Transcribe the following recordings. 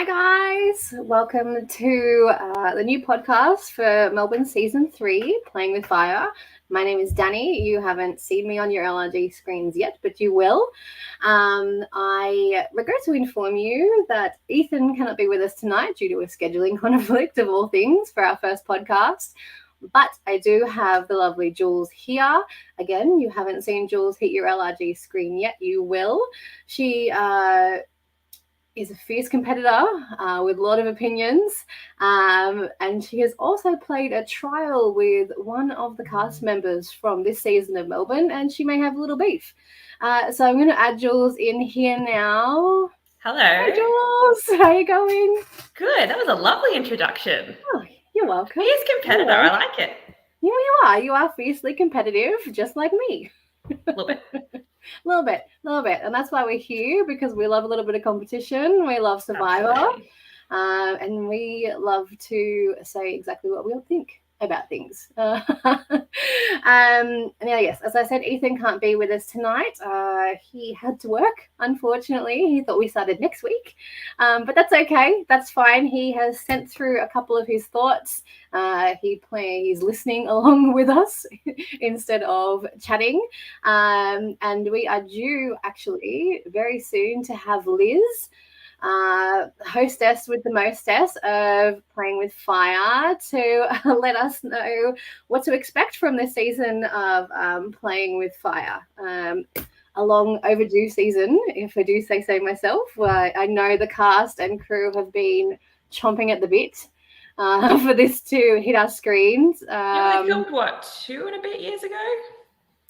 guys, welcome to the new podcast for Melbourne Season 3, Playing with Fire. My name is Dani. You haven't seen me on your LRG screens yet, but you will. I regret to inform you that Ethan cannot be with us tonight due to a scheduling conflict of all things for our first podcast. But I do have the lovely Jules here. Again, you haven't seen Jules hit your LRG screen yet. You will. She is a fierce competitor with a lot of opinions, and she has also played a trial with one of the cast members from this season of Melbourne, and she may have a little beef. So I'm going to add Jules in here now. Hello. Hi, Jules. How are you going? Good. That was a lovely introduction. Oh, you're welcome. Fierce competitor. I like it. Yeah, you are. You are fiercely competitive, just like me. A little bit. little bit. And that's why we're here, because we love a little bit of competition. We love Survivor. And we love to say exactly what we all think about things. And yes, as I said, Ethan can't be with us tonight. He had to work, unfortunately. He thought we started next week. But that's okay. That's fine. He has sent through a couple of his thoughts. He's listening along with us instead of chatting. And we are due actually very soon to have Liz, hostess with the mostess of Playing with Fire, to let us know what to expect from this season of Playing with Fire. A long overdue season, if I do say so myself. I know the cast and crew have been chomping at the bit for this to hit our screens. They filmed what, 2 and a bit years ago?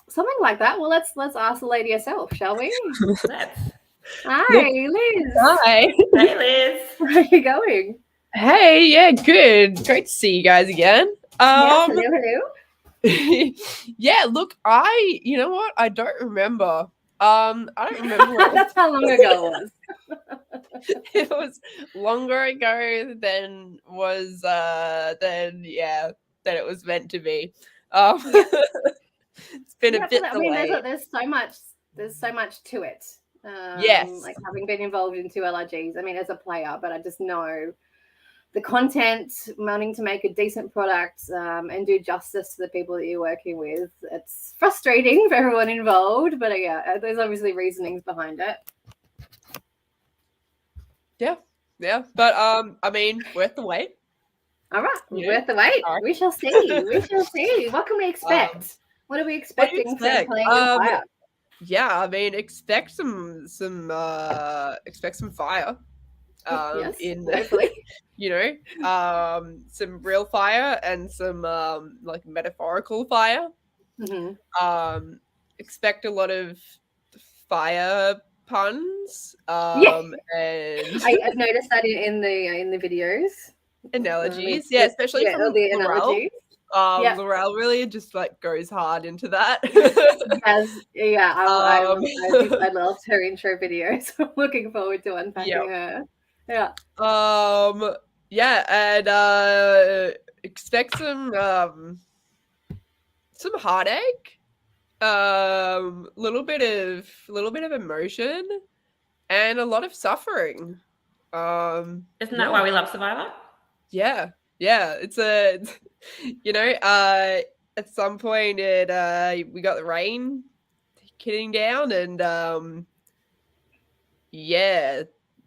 Something like that. Well, let's ask the lady herself, shall we? Let's. Hi, Liz. Hi. Hey, Liz. How are you going? Hey, yeah, good. Great to see you guys again. Yes, hello. Yeah, look, you know what? I don't remember. I don't remember. That's how long ago it was. It was longer ago than it was meant to be. It's been a bit delayed. There's so much to it. Yes. Like having been involved in 2 LRGs, I mean, as a player, but I just know the content, wanting to make a decent product and do justice to the people that you're working with. It's frustrating for everyone involved, but yeah, there's obviously reasonings behind it. Yeah, but I mean, worth the wait. All right, worth the wait. Right. We shall see. What can we expect? What are we expecting from Playing with Fire? Yeah, I mean, expect some fire. Yes, in hopefully. Some real fire and some like metaphorical fire. Mm-hmm. Expect a lot of fire puns. And I've noticed that in the videos. Analogies, especially from the analogies. Laurel really just like goes hard into that. Yes, yeah. I loved her intro video, so I'm looking forward to unpacking her. Yeah. And expect some heartache, little bit of emotion, and a lot of suffering. Isn't that why we love Survivor? Yeah. It's at some point we got the rain hitting down, and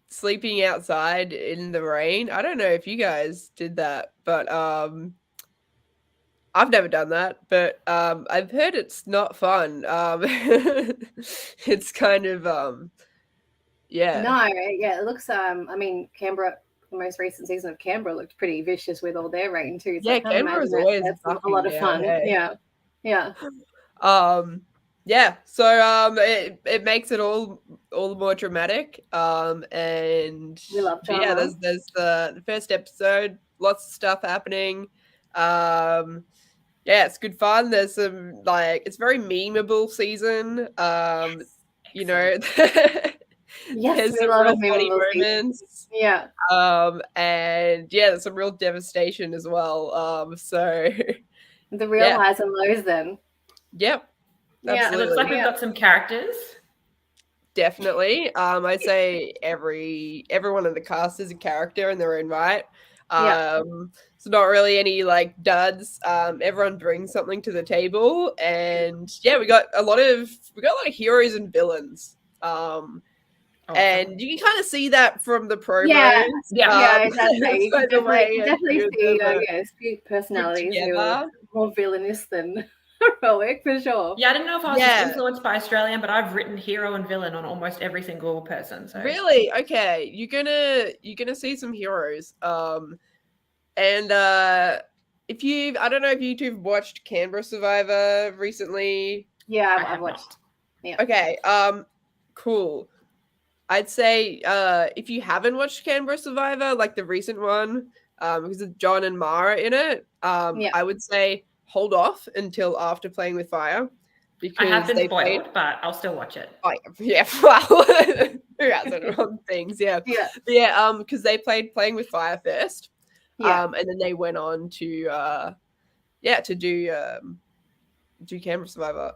sleeping outside in the rain. I don't know if you guys did that, but I've never done that, but I've heard it's not fun. It's kind of it looks I mean, Canberra, the most recent season of Canberra looked pretty vicious with all their rain too. So Canberra's always that's a lot of fun. Hey. Yeah. So it makes it all the more dramatic. And we love drama. There's the first episode, lots of stuff happening. It's good fun. There's some it's very memeable season. Yes, there's some real funny moments. Yeah. And there's some real devastation as well. So the real highs and lows then. Yep. Absolutely. It looks like we've got some characters. definitely. I'd say everyone in the cast is a character in their own right. So not really any like duds. Everyone brings something to the table, and yeah, we got a lot of heroes and villains. And you can kind of see that from the promos. Definitely. You can definitely see, few personalities who are more villainous than heroic, for sure. Yeah, I didn't know if I was just influenced by Australian, but I've written hero and villain on almost every single person. So really, okay, you're gonna see some heroes. And I don't know if you two have watched Canberra Survivor recently. Yeah, I've watched. Yeah. Okay. Cool. I'd say if you haven't watched Canberra Survivor, like the recent one, because of John and Mara in it, I would say hold off until after Playing with Fire. Because I have been spoiled, but I'll still watch it. Oh yeah, well, who hasn't on things? Yeah. Because they played Playing with Fire first, and then they went on to do Canberra Survivor,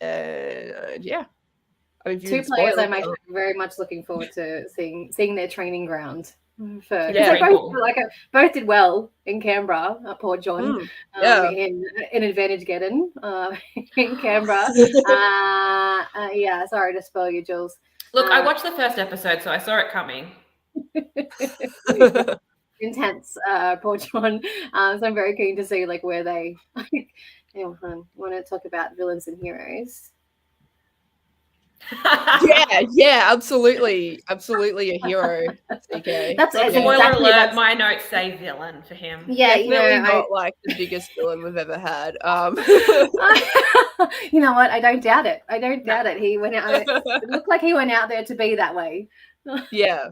and yeah. I mean, two players I'm actually very much looking forward to seeing their training ground. They both did well in Canberra. Poor John, in Advantage Geddon in Canberra. Sorry to spoil you, Jules. Look, I watched the first episode, so I saw it coming. Intense, poor John. So I'm very keen to see like where they want to talk about villains and heroes. Absolutely a hero. Okay. That's spoiler alert. My notes say villain for him. Yeah, not like the biggest villain we've ever had. You know what? I don't doubt it. He went out. It looked like he went out there to be that way. Yeah.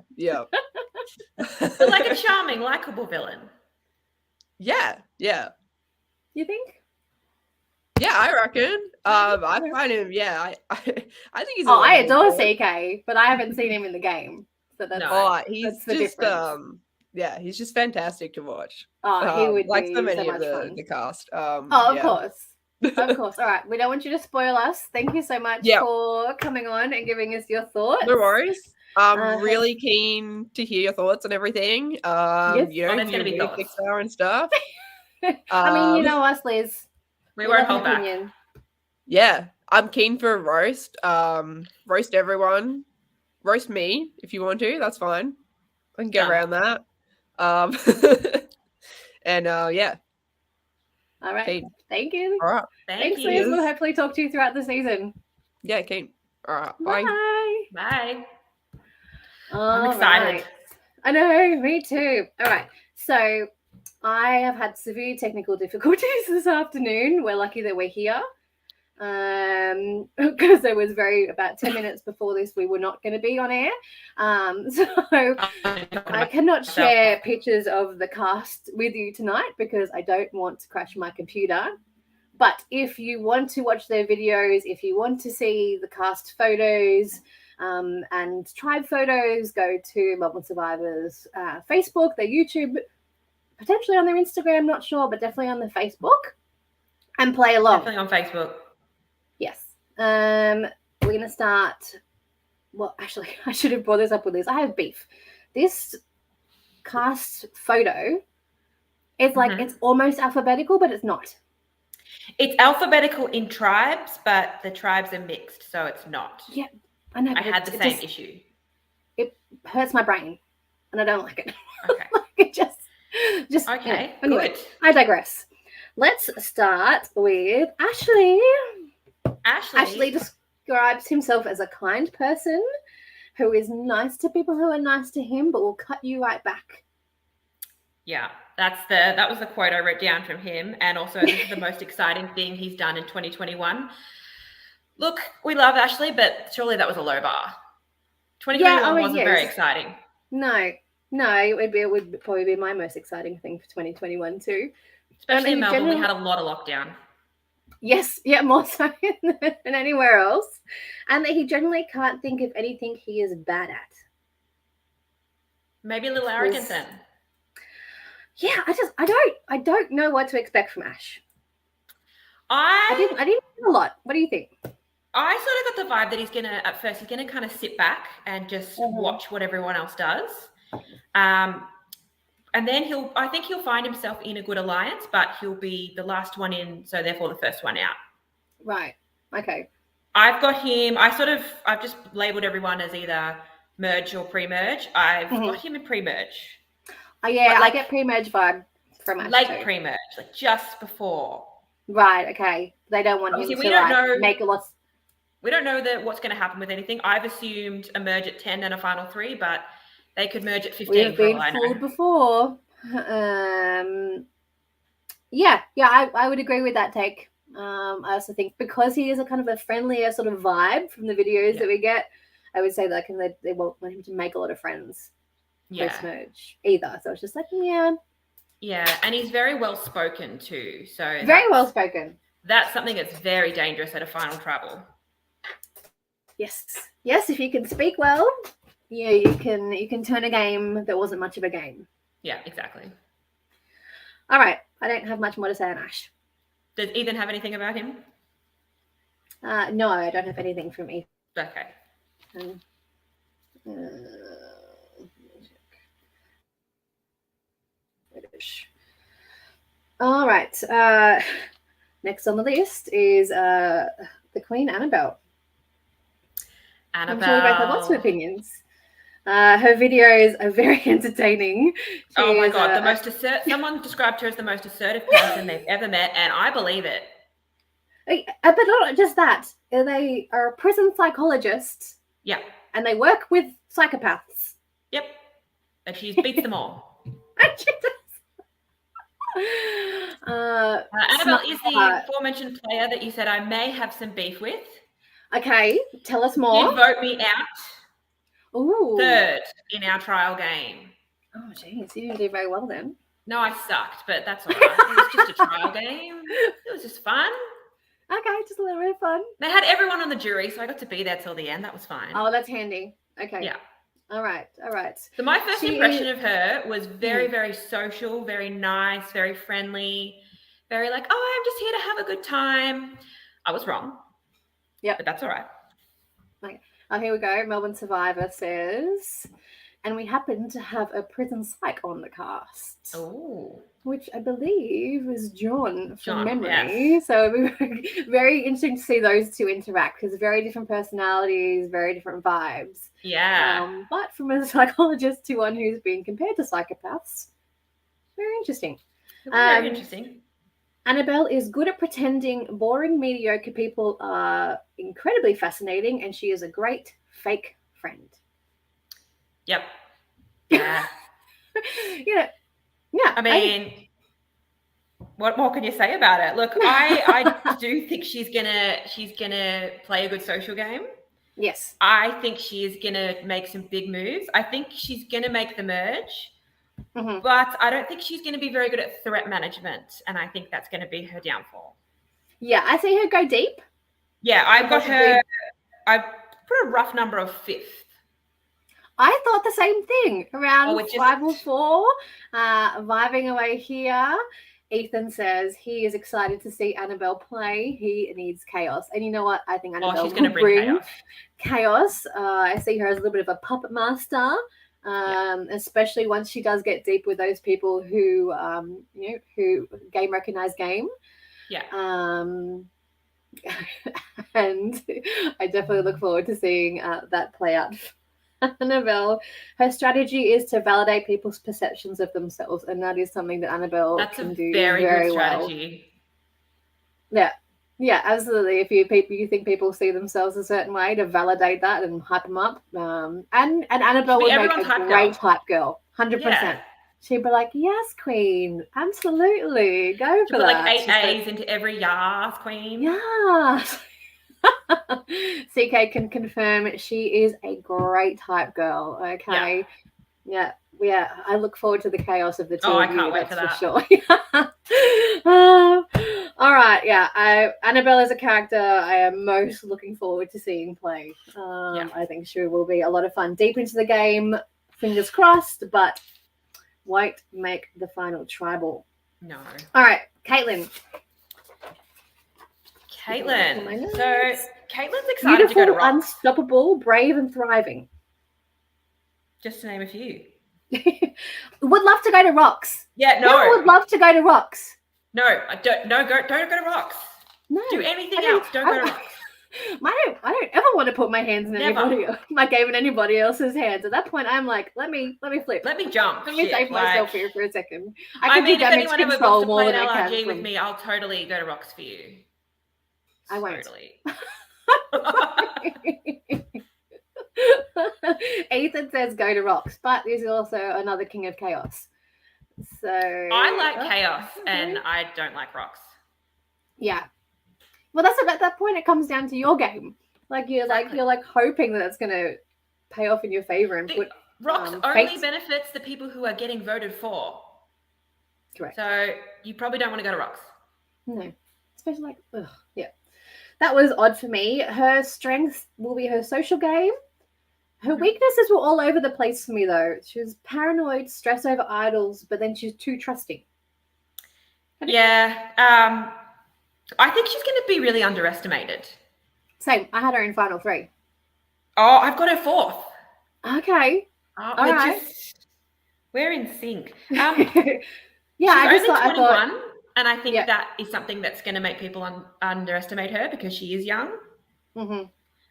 But like a charming, likable villain. Yeah. You think? Yeah, I reckon. I find him. Yeah, I think he's. I adore CK, but I haven't seen him in the game, so that's he's the just difference. He's just fantastic to watch. He would like be so many so of the cast. Of course. All right, we don't want you to spoil us. Thank you so much for coming on and giving us your thoughts. No worries. I'm really keen to hear your thoughts on everything. It's going to be Pixar and stuff. I mean, you know us, Liz. We won't hold back. Yeah, I'm keen for a roast. Roast everyone. Roast me if you want to. That's fine. I can get around that. And yeah. All right. Keen. Thank you. All right. Thanks, Liz. We'll hopefully talk to you throughout the season. Yeah, keen. All right. Bye. I'm excited. Right. I know, me too. All right. So I have had severe technical difficulties this afternoon. We're lucky that we're here. Because there was about 10 minutes before this, we were not going to be on air. So I cannot share pictures of the cast with you tonight because I don't want to crash my computer. But if you want to watch their videos, if you want to see the cast photos and tribe photos, go to Melbourne Survivor's Facebook, their YouTube, potentially on their Instagram, not sure, but definitely on the Facebook, and play along. Definitely on Facebook. Yes. We're going to start. Well, actually, I should have brought this up with Liz. I have beef. This cast photo is like it's almost alphabetical, but it's not. It's alphabetical in tribes, but the tribes are mixed, so it's not. Yeah, I know. I had the same issue. It hurts my brain, and I don't like it. Okay. It just okay. Anyway, good. I digress. Let's start with Ashley. Ashley describes himself as a kind person who is nice to people who are nice to him, but will cut you right back. Yeah, that was the quote I wrote down from him. And also, this is the most exciting thing he's done in 2021. Look, we love Ashley, but surely that was a low bar. 2021 wasn't very exciting. No, it would probably be my most exciting thing for 2021 too. Especially in Melbourne, we had a lot of lockdown. Yes, yeah, more so than anywhere else. And that he generally can't think of anything he is bad at. Maybe a little arrogant then. Yeah, I don't know what to expect from Ash. I didn't think a lot. What do you think? I sort of got the vibe that he's gonna kind of sit back and just watch what everyone else does. And then I think he'll find himself in a good alliance, but he'll be the last one in, so therefore the first one out. Right. Okay. I've got him. I've just labeled everyone as either merge or pre-merge. I've got him in pre-merge. Oh yeah, I get pre-merge vibe from Ash late too. pre-merge, like just before. Right. Okay. They don't want him to make a lot. We don't know what's going to happen with anything. I've assumed a merge at 10 and a final 3, but they could merge at 15. We've been fooled before. Yeah, I would agree with that take. I also think because he is a kind of a friendlier sort of vibe from the videos that we get, I would say that they won't want him to make a lot of friends post-merge either. So it's just like, Yeah, and he's very well spoken too. So very well spoken. That's something that's very dangerous at a final tribal. Yes, if you can speak well, you can turn a game that wasn't much of a game. Yeah, exactly. All right, I don't have much more to say on Ash. Does Ethan have anything about him? No, I don't have anything from Ethan. Okay. All right. Next on the list is the Queen Annabelle. I'm sure we both have lots of opinions. Her videos are very entertaining. Oh my God, someone described her as the most assertive person they've ever met, and I believe it. But not just that. They are a prison psychologist. Yeah. And they work with psychopaths. Yep. And she beats them all. Annabelle is the aforementioned player that you said I may have some beef with. Okay, tell us more. Did vote me out. Ooh. 3rd in our trial game. Oh, geez, you didn't do very well then. No, I sucked, but that's all right. It was just a trial game. It was just fun. Okay, just a little bit of fun. They had everyone on the jury, so I got to be there till the end. That was fine. Oh, that's handy. Okay. Yeah. All right. So my first impression of her was very, very social, very nice, very friendly, very like, oh, I'm just here to have a good time. I was wrong. Yeah. But that's all right. Okay. Oh, here we go. Melbourne Survivor says, and we happen to have a prison psych on the cast. Oh. Which I believe is John from memory. Yes. So it'd be very interesting to see those two interact because very different personalities, very different vibes. Yeah. But from a psychologist to one who's been compared to psychopaths, very interesting. Very interesting. Annabelle is good at pretending boring, mediocre people are incredibly fascinating, and she is a great fake friend. Yep. Yeah. Yeah. I mean, what more can you say about it? Look, I do think she's gonna play a good social game. Yes. I think she is gonna make some big moves. I think she's gonna make the merge. Mm-hmm. But I don't think she's going to be very good at threat management, and I think that's going to be her downfall. Yeah, I see her go deep. Yeah, I've got her. I put a rough number of 5th. I thought the same thing. Around 5 or 4, vibing away here. Ethan says he is excited to see Annabelle play. He needs chaos, and you know what? I think Annabelle she's going to bring chaos. I see her as a little bit of a puppet master. Especially once she does get deep with those people who who game recognize game. Yeah. And I definitely look forward to seeing that play out. Annabelle, her strategy is to validate people's perceptions of themselves, and that is something that Annabelle can do very good strategy. Well. Yeah, absolutely. If you think people see themselves a certain way, to validate that and hype them up. And Annabelle would make a great hype girl, 100%. She'd be like, yes, queen, absolutely, go for that. Like 8 A's into every yes, queen. Yeah. CK can confirm she is a great hype girl. Okay. Yeah. I look forward to the chaos of the two of you. I can't wait for that. Sure. All right, Annabelle is a character I am most looking forward to seeing play. I think she will be a lot of fun. Deep into the game, fingers crossed, but won't make the final tribal. No. All right, Caitlin. So Caitlin's excited to go to Beautiful, rocks. unstoppable, brave, and thriving. Just to name a few. Would love to go to rocks. Yeah, no. Who would love to go to rocks? No, I don't. No, don't go to rocks. No. Do anything else. Don't go to rocks. I don't ever want to put my hands in anybody else's hands. At that point, I'm like, let me flip. Let me jump. Let me save myself here for a second. I mean, can if do anyone damage ever control wants to more play than an I LRG can. with me, I'll totally go to rocks for you. I won't. Totally. Ethan says go to rocks, but there's also another king of chaos. So I like chaos, and I don't like rocks. Yeah. Well, that's at that point. It comes down to your game. Like you're hoping that it's going to pay off in your favor and put rocks only benefits the people who are getting voted for. Correct. So you probably don't want to go to rocks. No, especially yeah. That was odd for me. Her strengths will be her social game. Her weaknesses were all over the place for me, though. She was paranoid, stress over idols, but then she's too trusting. Yeah. I think she's going to be really underestimated. Same. I had her in final 3. Oh, I've got her 4th. Okay. All right. We're in sync. Yeah, she's only 21, and I think that is something that's going to make people underestimate her because she is young. Mm-hmm.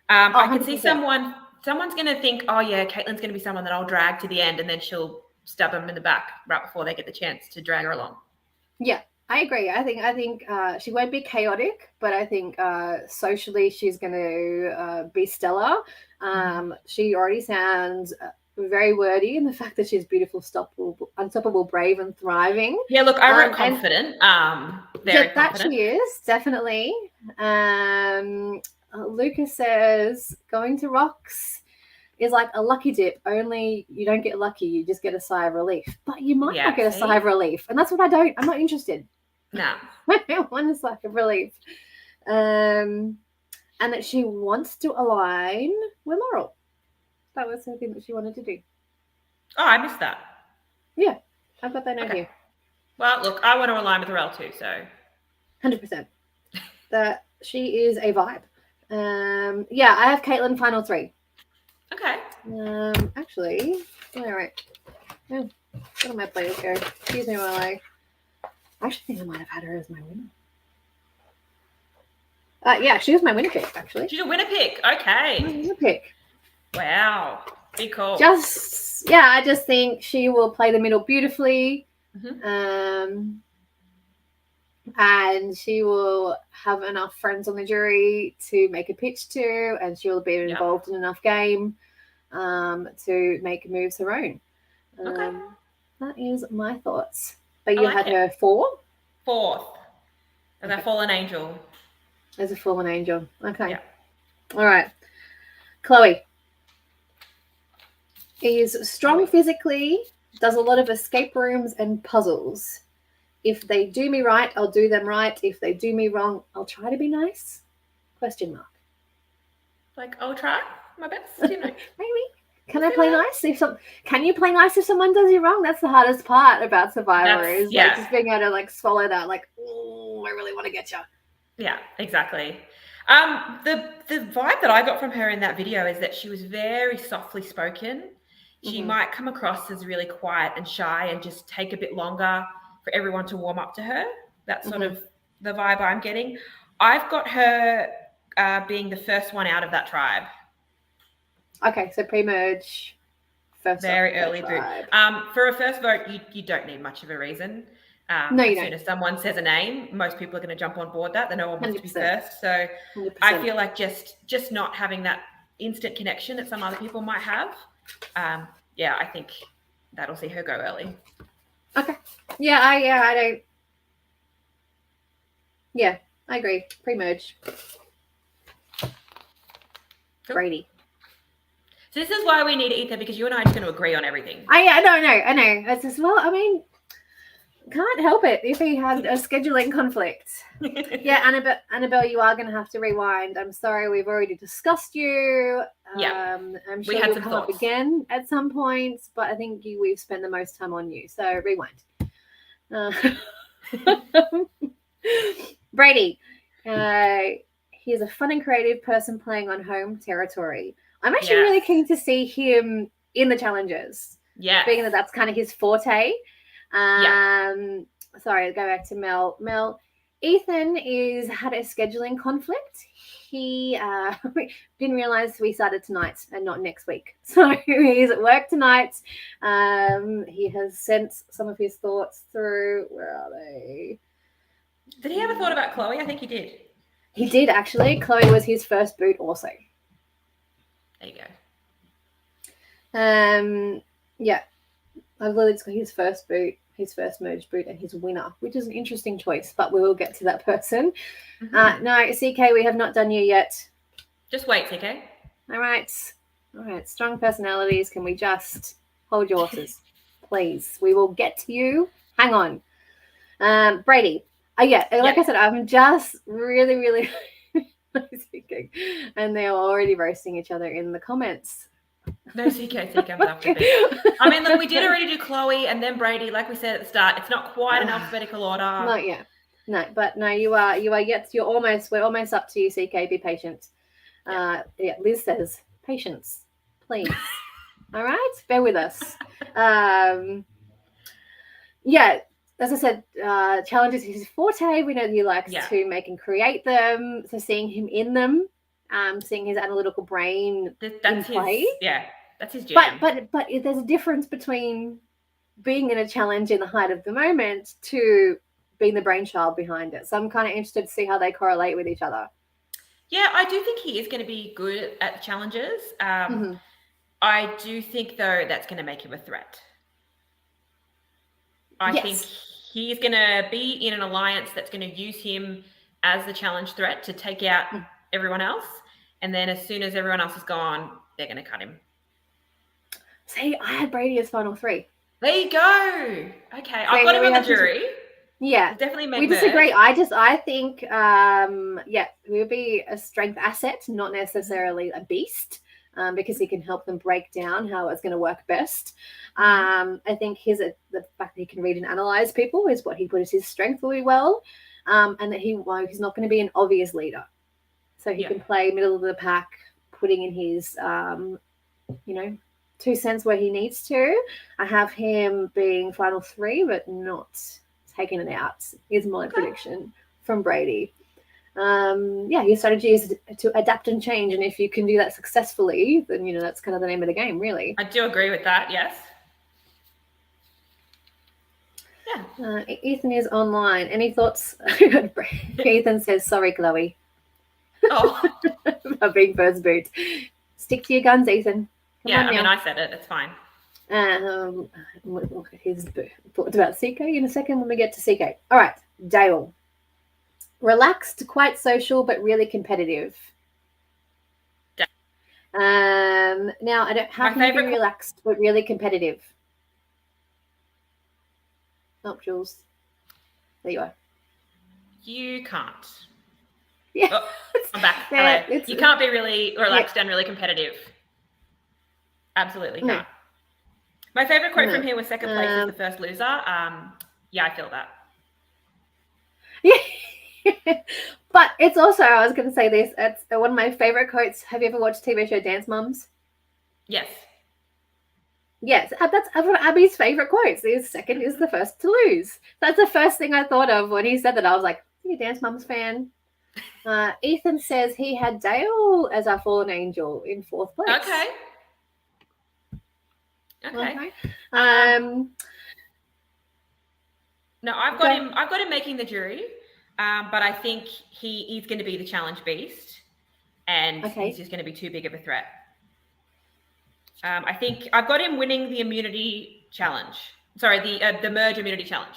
I can see someone's going to think, oh yeah, Caitlin's going to be someone that I'll drag to the end, and then she'll stab them in the back right before they get the chance to drag her along. Yeah, I agree. I think she won't be chaotic, but I think socially she's going to be stellar. She already sounds very wordy in the fact that she's beautiful, unstoppable, brave, and thriving. Yeah, look, I wrote confident. Very confident. That she is, definitely. Lucas says going to rocks is like a lucky dip, only you don't get lucky, you just get a sigh of relief. But you might not get a sigh of relief, and that's what I'm not interested. No. I don't want a sigh of relief. And that she wants to align with Laurel. That was something that she wanted to do. Oh, I missed that. Yeah, I've got that note here. Well, look, I want to align with Laurel too, so 100%. That she is a vibe. Yeah, I have Caitlin final 3. Okay. Actually, all right. Oh, where do my players go? Excuse me while I actually think I might have had her as my winner. Yeah, she was my winner pick, actually. She's a winner pick. Okay. My winner pick. Wow. Be cool. I just think she will play the middle beautifully. And she will have enough friends on the jury to make a pitch to, and she will be involved in enough game to make moves her own. That is my thoughts. But you had her 4? 4th. As a fallen angel. As a fallen angel. Okay. Yeah. All right. Chloe is strong physically, does a lot of escape rooms and puzzles. If they do me right, I'll do them right. If they do me wrong, I'll try to be nice? ? Like, I'll try my best, you know. Maybe. Can I play nice? Can you play nice if someone does you wrong? That's the hardest part about Survivor is like just being able to like swallow that, like, oh, I really want to get you. Yeah, exactly. The vibe that I got from her in that video is that she was very softly spoken. She might come across as really quiet and shy and just take a bit longer for everyone to warm up to her. That's sort of the vibe I'm getting. I've got her being the first one out of that tribe. Okay, so pre-merge, first very early boot. For a first vote, you don't need much of a reason. No, you as don't. soon as someone says a name, most people are going to jump on board that. They know one wants to be first. So 100%. I feel like just not having that instant connection that some other people might have. I think that'll see her go early. Okay. I don't. Yeah, I agree. Pre-merge. Cool. Brady. So this is why we need Ethan, because you and I are just going to agree on everything. I know. It's just, well, I mean, can't help it if he had a scheduling conflict. Yeah, Annabelle, you are going to have to rewind. I'm sorry, we've already discussed you. I'm sure you'll come up again at some point, but I think we've spent the most time on you. So rewind. Brady, he is a fun and creative person playing on home territory. I'm actually really keen to see him in the challenges. Yeah. Being that that's kind of his forte. Sorry, go back to Mel. Ethan had a scheduling conflict. He didn't realize we started tonight and not next week. So he's at work tonight. He has sent some of his thoughts through. Where are they? Did he have a thought about Chloe? I think he did. He did, actually. Chloe was his first boot also. There you go. Yeah. I believe it's his first boot, his first merge boot, and his winner, which is an interesting choice, but we will get to that person. No, CK, we have not done you yet. Just wait, CK. All right. Strong personalities. Can we just hold your horses, please? We will get to you. Hang on. Brady. I said, I'm just really, really thinking, and they're already roasting each other in the comments. No, CK comes after a bit. I mean, look, we did already do Chloe and then Brady, like we said at the start. It's not quite an alphabetical order. Not yet. No, but no, you are yet. We're almost up to you, CK. Be patient. Liz says, patience, please. All right, bear with us. As I said, challenges is his forte. We know that he likes to make and create them. So seeing him in them, seeing his analytical brain in play. That's his jam. But there's a difference between being in a challenge in the height of the moment to being the brainchild behind it. So I'm kind of interested to see how they correlate with each other. Yeah, I do think he is going to be good at challenges. I do think, though, that's going to make him a threat. I think he's going to be in an alliance that's going to use him as the challenge threat to take out everyone else. And then as soon as everyone else is gone, they're going to cut him. See, I had Brady as final 3. There you go. Okay, I've got him on the jury. Definitely make we disagree. I think he'll be a strength asset, not necessarily a beast, because he can help them break down how it's going to work best. I think the fact that he can read and analyze people is what he put as his strength really well, and that he's not going to be an obvious leader, so he can play middle of the pack, putting in his 2 cents where he needs to. I have him being final 3, but not taking it out is my prediction from Brady. Your strategy is to adapt and change, and if you can do that successfully, then that's kind of the name of the game, really. I do agree with that. Yes. Ethan is online. Any thoughts? Ethan says, "Sorry, Chloe." Oh, for being first boot. Stick to your guns, Ethan. I said it. It's fine. We'll look at his thoughts about CK in a second when we get to CK. All right, Dale. Relaxed, quite social, but really competitive. Now, how can you be relaxed but really competitive? Oh, Jules. There you are. You can't. Yeah. Oh, I'm back. Hello. You can't be really relaxed and really competitive. Absolutely can't. My favorite quote from here was second place is the first loser. I feel that. Yeah. But it's also, I was going to say this, it's one of my favorite quotes. Have you ever watched TV show Dance Moms? Yes. Yes, that's one of Abby's favorite quotes. His second is the first to lose. That's the first thing I thought of when he said that. I was like, are you a Dance Moms fan? Ethan says he had Dale as our fallen angel in 4th place. Okay. No, I've got him making the jury, but I think he's going to be the challenge beast, and he's just going to be too big of a threat. I think I've got him winning the immunity challenge. Sorry, the merge immunity challenge.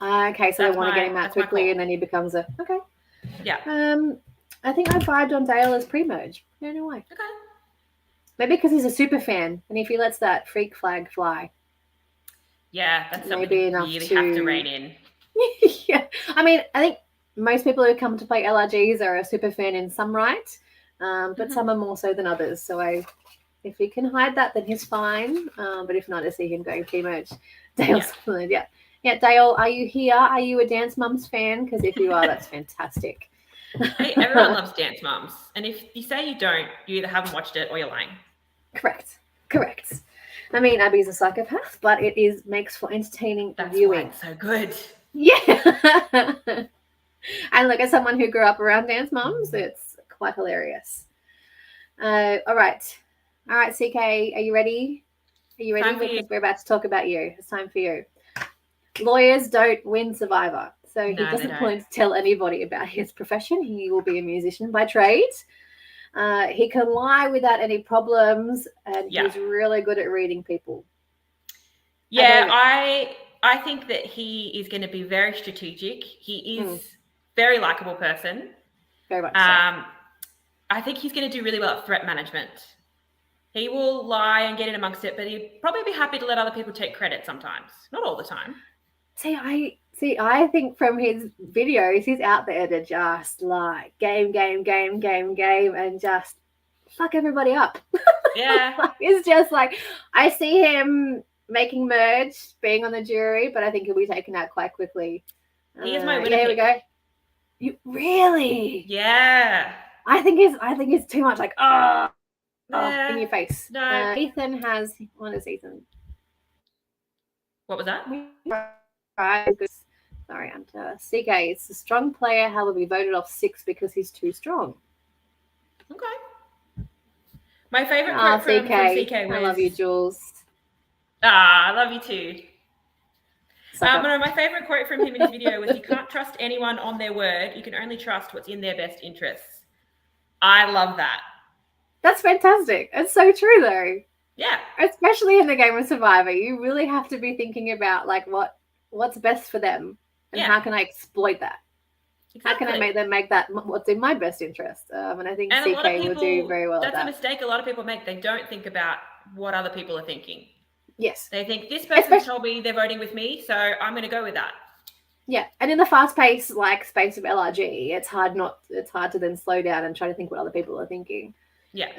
Okay, so I want to get him out quickly, and then he becomes a Yeah. I think I vibed on Dale as pre-merge. I don't know why. Okay. Maybe because he's a super fan, and if he lets that freak flag fly. Yeah, that's something you really have to rein in. Yeah. I mean, I think most people who come to play LRGs are a super fan in some right, but some are more so than others. So if he can hide that, then he's fine. But if not, I see him going pre-merge. Dale's Yeah, Dale, are you here? Are you a Dance Mums fan? Because if you are, that's fantastic. Hey, everyone loves Dance Moms. And if you say you don't, you either haven't watched it or you're lying. Correct. I mean, Abby's a psychopath, but it makes for entertaining That's viewing. why it's so good. Yeah. And look, as someone who grew up around Dance Moms, it's quite hilarious. All right, CK, are you ready? Because we're about to talk about you. It's time for you. Lawyers don't win Survivor. So he doesn't want to tell anybody about his profession. He will be a musician by trade. He can lie without any problems, and he's really good at reading people. Yeah, I think that he is going to be very strategic. He is very likable person. Very much so. I think he's going to do really well at threat management. He will lie and get in amongst it, but he'd probably be happy to let other people take credit sometimes. Not all the time. I think from his videos, he's out there to just like game, and just fuck everybody up. Yeah. It's just like, I see him making merge, being on the jury, but I think he'll be taken out quite quickly. He is my winner. Here we go. You really? Yeah. I think it's too much like in your face. No. Ethan has one of Ethan. What was that? Sorry, Anta. CK is a strong player, however, we voted off 6 because he's too strong. Okay. My favorite quote from CK was, I love you, Jules. I love you too. My favorite quote from him in his video was, you can't trust anyone on their word. You can only trust what's in their best interests. I love that. That's fantastic. It's so true, though. Yeah. Especially in the game of Survivor, you really have to be thinking about like what's best for them and how can I exploit that? Exactly. How can I make them make that what's in my best interest? And I think CK will do very well at that. That's a mistake a lot of people make. They don't think about what other people are thinking. Yes. They think this person told me they're voting with me, so I'm going to go with that. Yeah, and in the fast-paced space of LRG, it's hard to then slow down and try to think what other people are thinking. Yeah.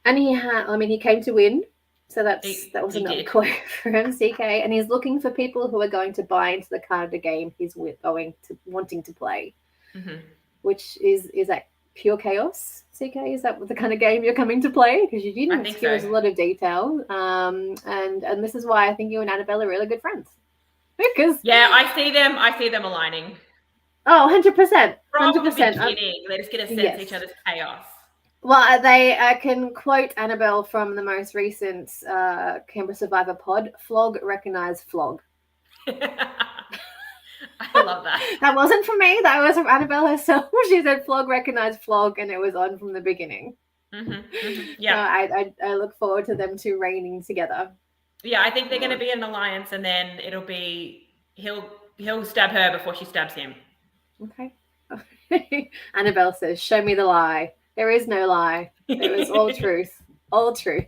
And he came to win, so that was another quote from CK. And he's looking for people who are going to buy into the kind of game he's wanting to play, which is that pure chaos. CK, is that the kind of game you're coming to play? Because you didn't give us a lot of detail, and this is why I think you and Annabelle are really good friends. Because I see them aligning. Oh, 100%. From the beginning, they just get a sense of each other's chaos. Well, they can quote Annabelle from the most recent Canberra Survivor pod, flog, recognise, flog. I love that. That wasn't from me. That was from Annabelle herself. She said flog, recognise, flog, and it was on from the beginning. Yeah. So I look forward to them two reigning together. Yeah, I think they're going to be an alliance, and then it'll be he'll stab her before she stabs him. Okay. Annabelle says, "Show me the lie. There is no lie. It was all truth. All truth."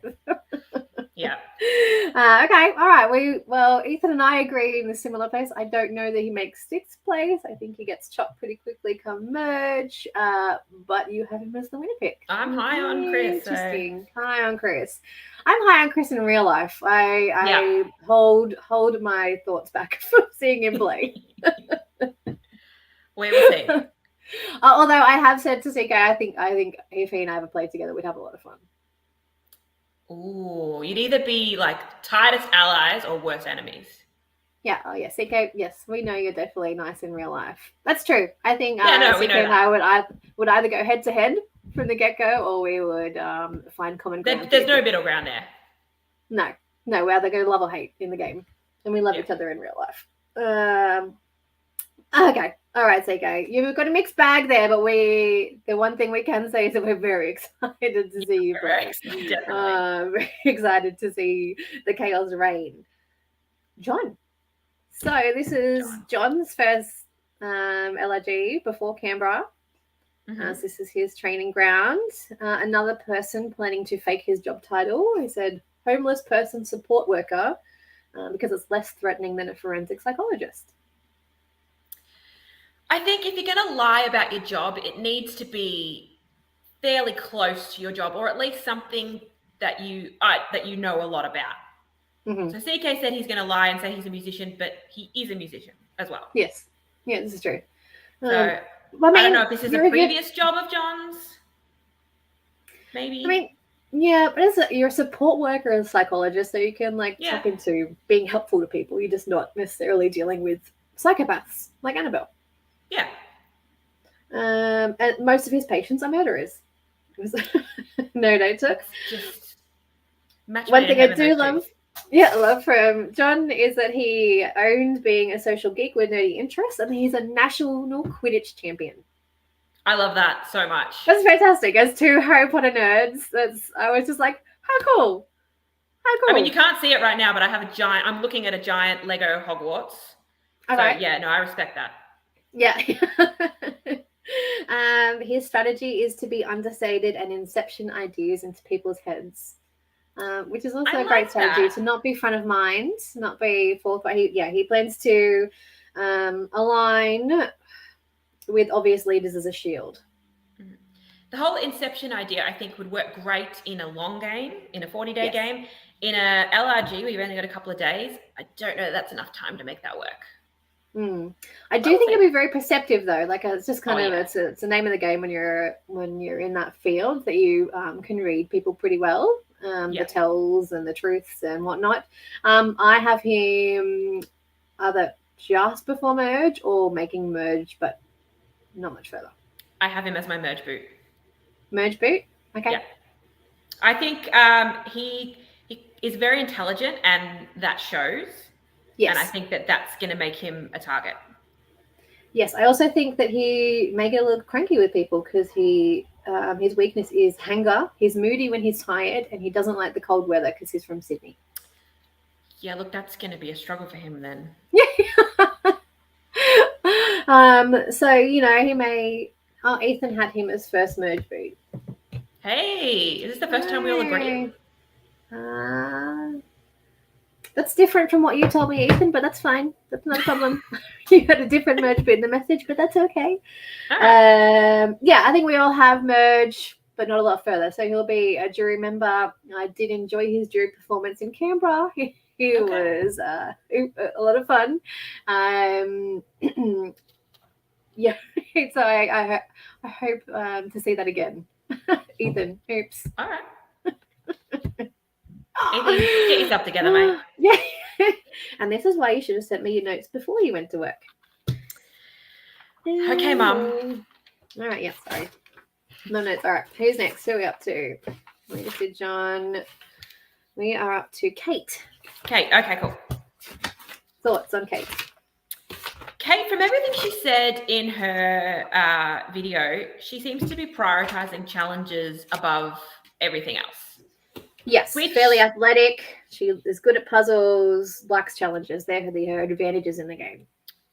Yeah. Okay. All right. Ethan and I agree in a similar place. I don't know that he makes 6th place. I think he gets chopped pretty quickly come merge. But you have him as the winner pick. I'm high on Chris. Interesting. High on Chris. I'm high on Chris in real life. I hold my thoughts back from seeing him play. We will see. Although I have said to CK, I think if he and I ever played together, we'd have a lot of fun. Ooh, you'd either be like tightest allies or worst enemies. Yeah. Oh, yeah. CK, yes, we know you're definitely nice in real life. That's true. I think CK and I would either go head to head from the get-go, or we would find common ground. There's no middle ground there. No, we either go love or hate in the game, and we love each other in real life. Okay. All right, CK. You've got a mixed bag there, but the one thing we can say is that we're very excited to see you play. Definitely. Very excited to see the chaos reign. John. So this is John's first LRG before Canberra. So this is his training ground. Another person planning to fake his job title. He said homeless person support worker because it's less threatening than a forensic psychologist. I think if you're going to lie about your job, it needs to be fairly close to your job, or at least something that you know a lot about. So CK said he's going to lie and say he's a musician, but he is a musician as well. Yes. Yeah, this is true. So I don't know if this is a previous job of John's. Maybe. I mean, yeah, but you're a support worker and psychologist, so you can tap into being helpful to people. You're just not necessarily dealing with psychopaths like Annabelle. Yeah. And most of his patients are murderers. No data. Just one thing I do love from John is that he owned being a social geek with nerdy interests, and he's a national Quidditch champion. I love that so much. That's fantastic. As two Harry Potter nerds, I was just like, how cool. I mean, you can't see it right now, but I'm looking at a giant Lego Hogwarts. Yeah, no, I respect that. Yeah. His strategy is to be understated and inception ideas into people's heads, which is also a great strategy to not be front of mind, not be forthright. He plans to align with obvious leaders as a shield. The whole inception idea, I think, would work great in a long game, in a 40-day game. In a LRG where you've only got a couple of days, I don't know that's enough time to make that work. I do think it'll be very perceptive though. It's just kind of it's the name of the game when you're in that field that you can read people pretty well, the tells and the truths and whatnot. I have him either just before merge or making merge, but not much further. I have him as my merge boot. Merge boot? Okay. Yeah. I think he is very intelligent, and that shows. Yes. And I think that's going to make him a target. Yes, I also think that he may get a little cranky with people because his weakness is hanger. He's moody when he's tired, and he doesn't like the cold weather because he's from Sydney. Yeah, look, that's going to be a struggle for him then. So, he may... Oh, Ethan had him as first merge boot. Hey, is this the first time we all agree? That's different from what you told me, Ethan, but that's fine. That's not a problem. You had a different merge boot in the message, but that's okay. Right. I think we all have merge, but not a lot further. So he'll be a jury member. I did enjoy his jury performance in Canberra. He was a lot of fun. Yeah, so I hope to see that again. Ethan, oops. All right. Ethan, get yourself together, mate. Yeah. And this is why you should have sent me your notes before you went to work. Okay, Mum. All right, yeah, sorry. No notes. All right, who's next? Who are we up to? We just did John. We are up to Kate. Kate, okay, cool. Thoughts on Kate? Kate, from everything she said in her video, she seems to be prioritizing challenges above everything else. Yes, fairly athletic. She is good at puzzles, likes challenges. They're her advantages in the game.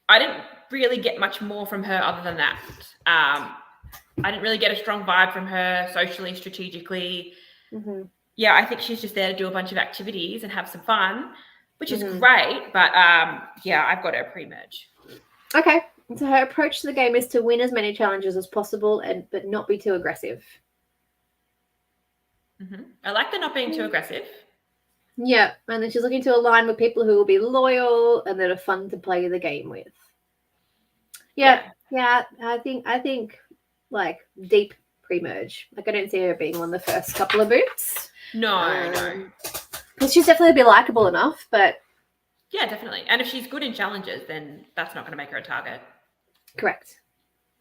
I didn't really get much more from her other than that. I didn't really get a strong vibe from her socially, strategically. Mm-hmm. Yeah, I think she's just there to do a bunch of activities and have some fun, which is great. But I've got her pre-merge. Okay, so her approach to the game is to win as many challenges as possible, but not be too aggressive. Mm-hmm. I like the not being too aggressive. Yeah, and then she's looking to align with people who will be loyal and that are fun to play the game with. Yeah. I think like deep pre-merge. I don't see her being on the first couple of boots. No. Because she's definitely be likable enough, but yeah, definitely. And if she's good in challenges, then that's not going to make her a target. Correct.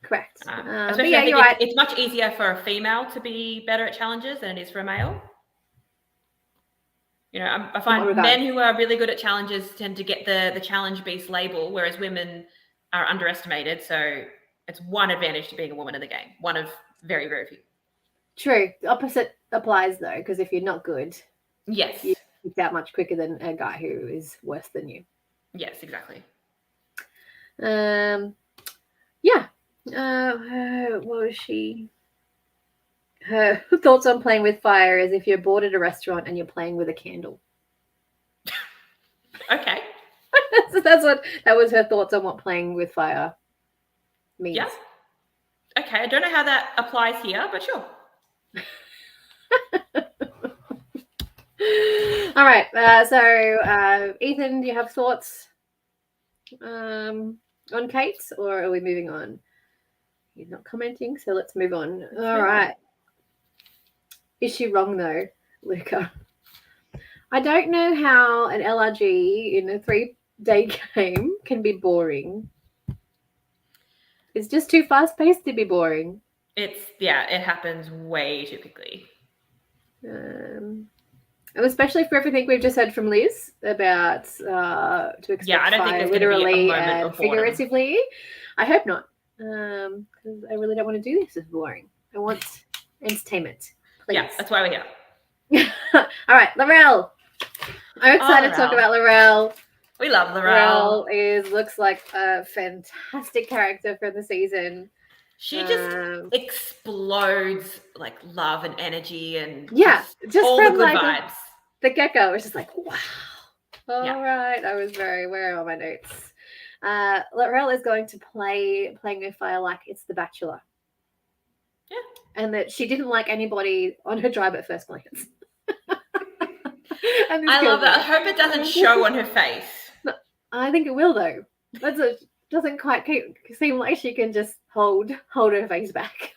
Especially I think right. It's much easier for a female to be better at challenges than it is for a male. I find men who are really good at challenges tend to get the challenge beast label, whereas women are underestimated. So it's one advantage to being a woman in the game. One of very, very few. True. The opposite applies though, because if you're not good, yes, you kick out much quicker than a guy who is worse than you. Yes, exactly. What was she? Her thoughts on playing with fire is if you're bored at a restaurant and you're playing with a candle. Okay. So that was her thoughts on what playing with fire means. Yeah. Okay, I don't know how that applies here, but sure. All right. So Ethan, do you have thoughts on Kate, or are we moving on? He's not commenting, so let's move on. All right. Is she wrong though, Luca? I don't know how an LRG in a 3-day game can be boring. It's just too fast-paced to be boring. It happens way too quickly. And especially for everything we've just heard from Liz about to expect I don't think fire there's literally gonna be a moment and of boredom. figuratively. I hope not, because I really don't want to do this as boring. I want entertainment. Please. Yeah, that's why we're here. All right, Laurel. I'm excited to talk about Laurel. We love Laurel. Laurel looks like a fantastic character for the season. She just explodes like love and energy and just all from the good like vibes. The get-go was just like, wow. All right. I was where are all my notes? Laurel is going to playing with fire like it's The Bachelor. Yeah. And that she didn't like anybody on her drive at first glance. I love that. I hope it doesn't show on her face. I think it will though. Doesn't quite seem like she can just hold her face back.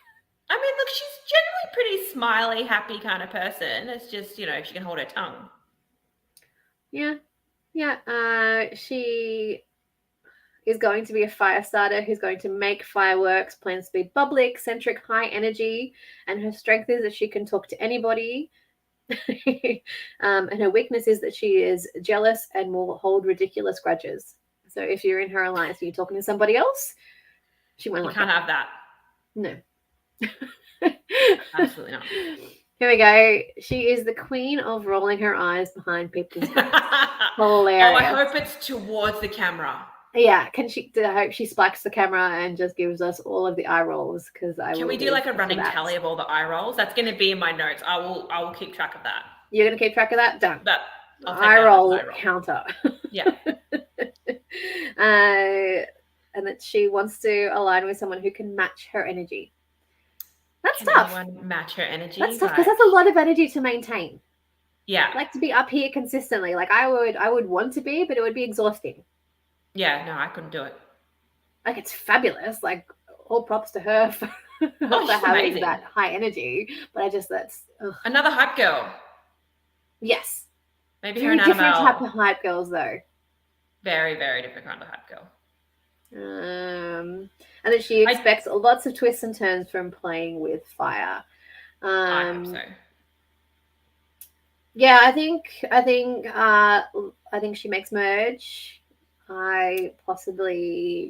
I mean, look, she's generally pretty smiley, happy kind of person. It's just, she can hold her tongue. Yeah. She is going to be a fire starter who's going to make fireworks, plans to be bubbly, eccentric, high energy, and her strength is that she can talk to anybody. And her weakness is that she is jealous and will hold ridiculous grudges. So if you're in her alliance and you're talking to somebody else, she won't like that. You can't have that. No. Absolutely not. Here we go. She is the queen of rolling her eyes behind people's backs. Hilarious. Oh, I hope it's towards the camera. Yeah, I hope she spikes the camera and just gives us all of the eye rolls because Can we do like a running tally of all the eye rolls? That's going to be in my notes. I will keep track of that. You're going to keep track of that? Done. Eye roll counter. Yeah. And that she wants to align with someone who can match her energy. That's tough. Anyone match her energy? That's tough because that's a lot of energy to maintain. Yeah. Like to be up here consistently. Like I would want to be, but it would be exhausting. Yeah, no, I couldn't do it. Like it's fabulous. Like all props to her for having that high energy. But that's another hype girl. Yes. Maybe very her different type of hype girls though. Very, very different kind of hype girl. And that she expects lots of twists and turns from playing with fire. I hope so. Yeah, I think she makes merge.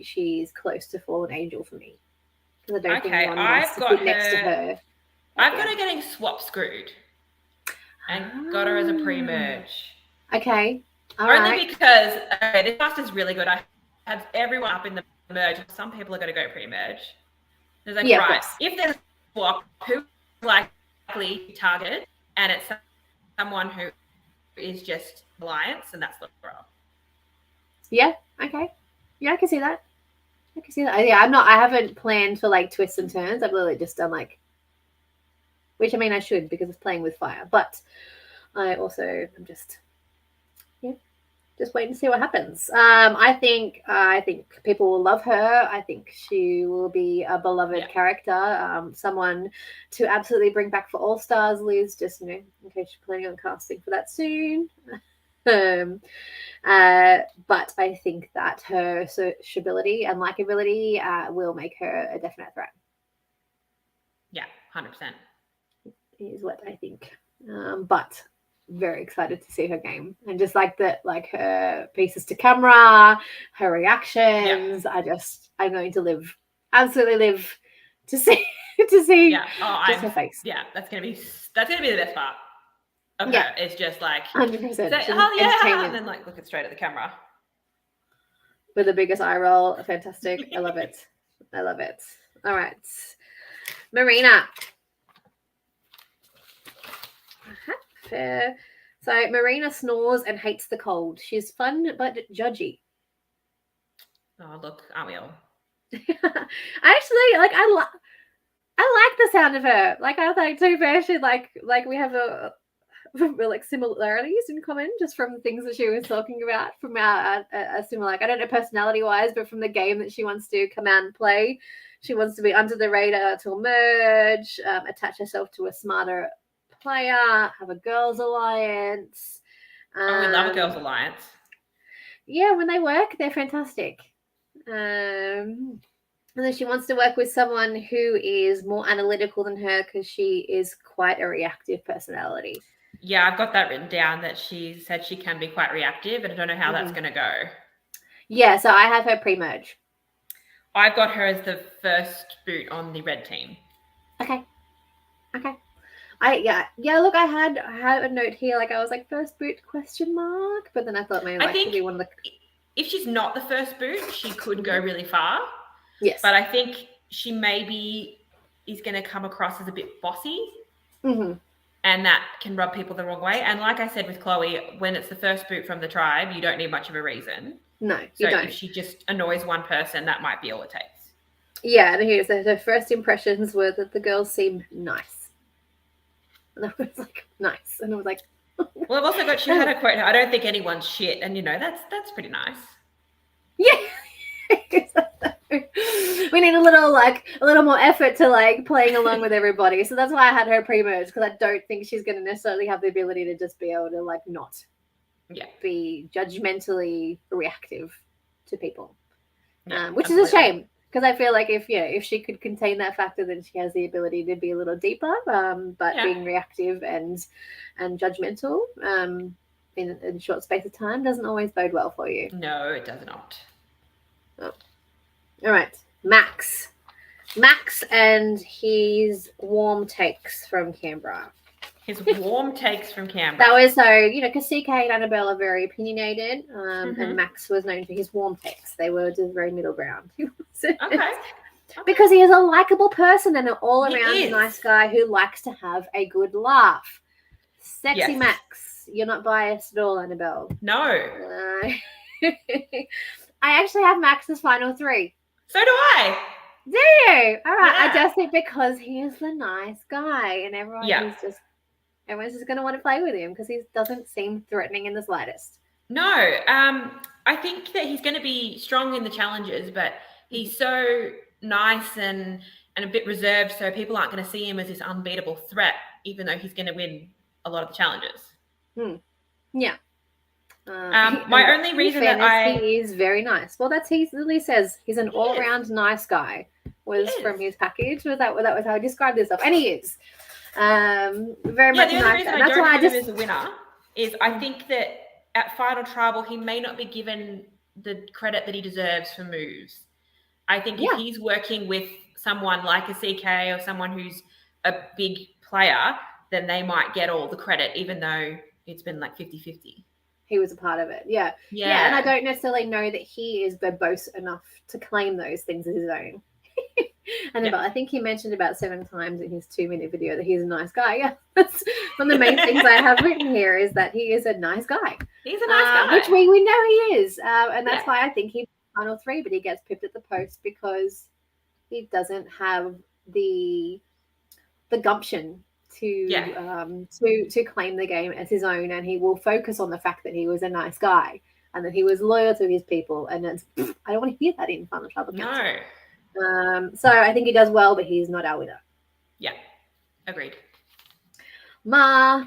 She's close to fallen angel for me because I don't think anyone wants to sit next to her. I've got her getting swap screwed and got her as a pre-merge. Okay. Only because this cast is really good. I have everyone up in the merge. Some people are going to go pre-merge. There's like, right, if there's a swap, who likely to target? And it's someone who is just alliance, and that's Laurel. Yeah. Okay. Yeah, I can see that. Yeah, I haven't planned for like twists and turns. I've literally just done which I mean I should because it's playing with fire. But I also am just waiting to see what happens. I think people will love her. I think she will be a beloved character. Someone to absolutely bring back for All Stars, Liz. Just in case you're planning on casting for that soon. But I think that her sociability and likability will make her a definite threat. Yeah, 100%. Is what I think. But very excited to see her game and just her pieces to camera, her reactions. Yeah. I'm going to absolutely live to see her face. Yeah, that's gonna be the best part. Okay, it's just 100%. And then looking straight at the camera with the biggest eye roll. Fantastic. I love it. All right, Marina. Fair. So Marina snores and hates the cold. She's fun but judgy. Oh, look, aren't we all? I like the sound of her. I think too fair. She we have similarities in common just from the things that she was talking about from our similar. I don't know personality wise, but from the game that she wants to come out and play, She wants to be under the radar to emerge, attach herself to a smarter player, have a girls' alliance. We love a girls' alliance. Yeah, when they work, they're fantastic. And then she wants to work with someone who is more analytical than her because she is quite a reactive personality. Yeah, I've got that written down that she said she can be quite reactive, and I don't know how that's going to go. Yeah, so I have her pre-merge. I've got her as the first boot on the red team. Okay. Look, I had a note here, like I was like first boot ? But then I thought maybe that could be one of the. If she's not the first boot, she could go really far. Yes. But I think she maybe is going to come across as a bit bossy. Mm-hmm. And that can rub people the wrong way. And like I said with Chloe, when it's the first boot from the tribe, you don't need much of a reason. No, you don't. If she just annoys one person, that might be all it takes. Yeah, and here's her first impressions were that the girls seemed nice. And I was like, nice. And I was like... Well, I've also got, she had a quote, I don't think anyone's shit. And, that's pretty nice. Yeah. We need a little more effort to playing along with everybody. So that's why I had her pre-merge, because I don't think she's going to necessarily have the ability to just be able to not be judgmentally reactive to people, which is a shame, because I feel like if she could contain that factor, then she has the ability to be a little deeper. But being reactive and judgmental in a short space of time doesn't always bode well for you. No, it does not. Oh. All right, Max and his warm takes from Canberra. That was because CK and Annabelle are very opinionated, and Max was known for his warm takes. They were just very middle ground. Okay. Because he is a likable person and an all-around nice guy who likes to have a good laugh. Sexy Max. You're not biased at all, Annabelle. No. I actually have Max as final 3. So do I. Do you? All right. Yeah. I just think because he is the nice guy, and everyone's just going to want to play with him because he doesn't seem threatening in the slightest. No. I think that he's going to be strong in the challenges, but he's so nice and a bit reserved, so people aren't going to see him as this unbeatable threat, even though he's going to win a lot of the challenges. Yeah. My only reason he is very nice. Well, he literally says he's an all-around nice guy. From his package. That was how I described himself, and he is very much the only nice. reason I don't have him as a winner is I think that at Final Tribal he may not be given the credit that he deserves for moves. I think if he's working with someone like a CK or someone who's a big player, then they might get all the credit, even though it's been 50-50. He was a part of it. Yeah. And I don't necessarily know that he is verbose enough to claim those things as his own. And I think he mentioned about 7 times in his 2-minute video that he's a nice guy. Yeah, that's one of the main things I have written here is that he is a nice guy. He's a nice guy. Which we know he is. And that's why I think he's final 3, but he gets pipped at the post because he doesn't have the gumption to claim the game as his own, and he will focus on the fact that he was a nice guy and that he was loyal to his people, and I don't want to hear that in Final Tribal Council. No. So I think he does well, but he's not our winner. Yeah, agreed. Ma,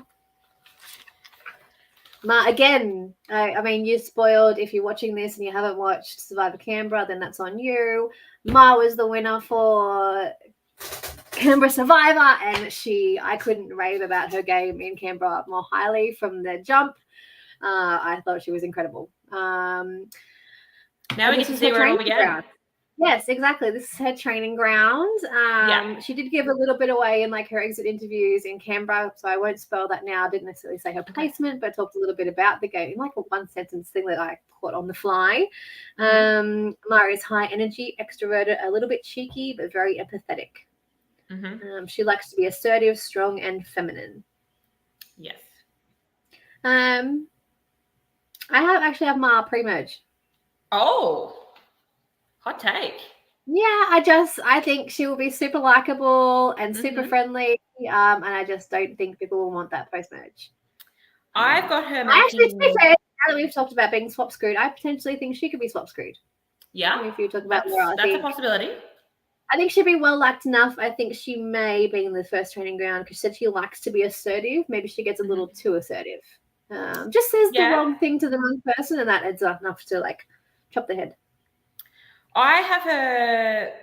again, I mean, you're spoiled. If you're watching this and you haven't watched Survivor Canberra, then that's on you. Ma was the winner for Canberra Survivor, and I couldn't rave about her game in Canberra more highly from the jump. I thought she was incredible. Now we get to see her all again. Yes, exactly. This is her training ground. She did give a little bit away in her exit interviews in Canberra, so I won't spoil that now. I didn't necessarily say her placement, but talked a little bit about the game, a 1-sentence thing that I caught on the fly. Mara is high energy, extroverted, a little bit cheeky, but very empathetic. She likes to be assertive, strong, and feminine. Yes. I actually have Mara pre-merge. Oh. Hot take. Yeah, I think she will be super likable and super friendly, and I just don't think people will want that post-merge. I've got her actually, to be fair, now that we've talked about being swap-screwed, I potentially think she could be swap-screwed. Yeah. If you talk about morality. That's a possibility. I think she'd be well liked enough. I think she may be in the first training ground because she said she likes to be assertive. Maybe she gets a little too assertive. Just says the wrong thing to the wrong person, and that adds enough to like chop the head. I have her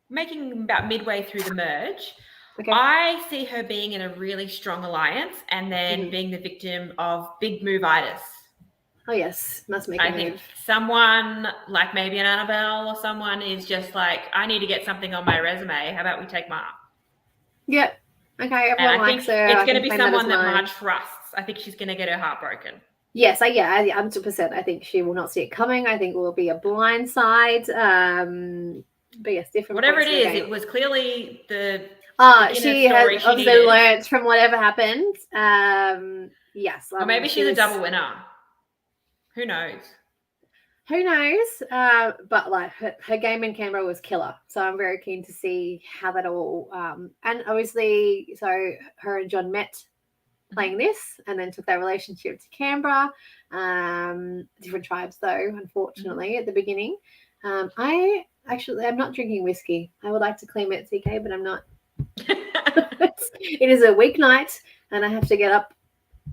making about midway through the merge. Okay. I see her being in a really strong alliance and then being the victim of big move-itis. Oh, yes. Must make a move. I think someone, like maybe an Annabelle or someone, is just like, I need to get something on my resume. How about we take Mark? Yep. Okay, everyone likes her. It's going to be someone that Marge trusts. I think she's going to get her heart broken. Yes, 100%. I think she will not see it coming. I think it will be a blind side. But yes, different. Whatever it is, it was clearly the she has obviously learnt from whatever happened. Yes. Or maybe she's a double winner. Who knows? Who knows? But like her game in Canberra was killer. So I'm very keen to see how that all and obviously so her and John met playing this and then took their relationship to Canberra. Different tribes though, unfortunately, at the beginning. I'm not drinking whiskey. I would like to claim it, CK, but I'm not. It is a weeknight and I have to get up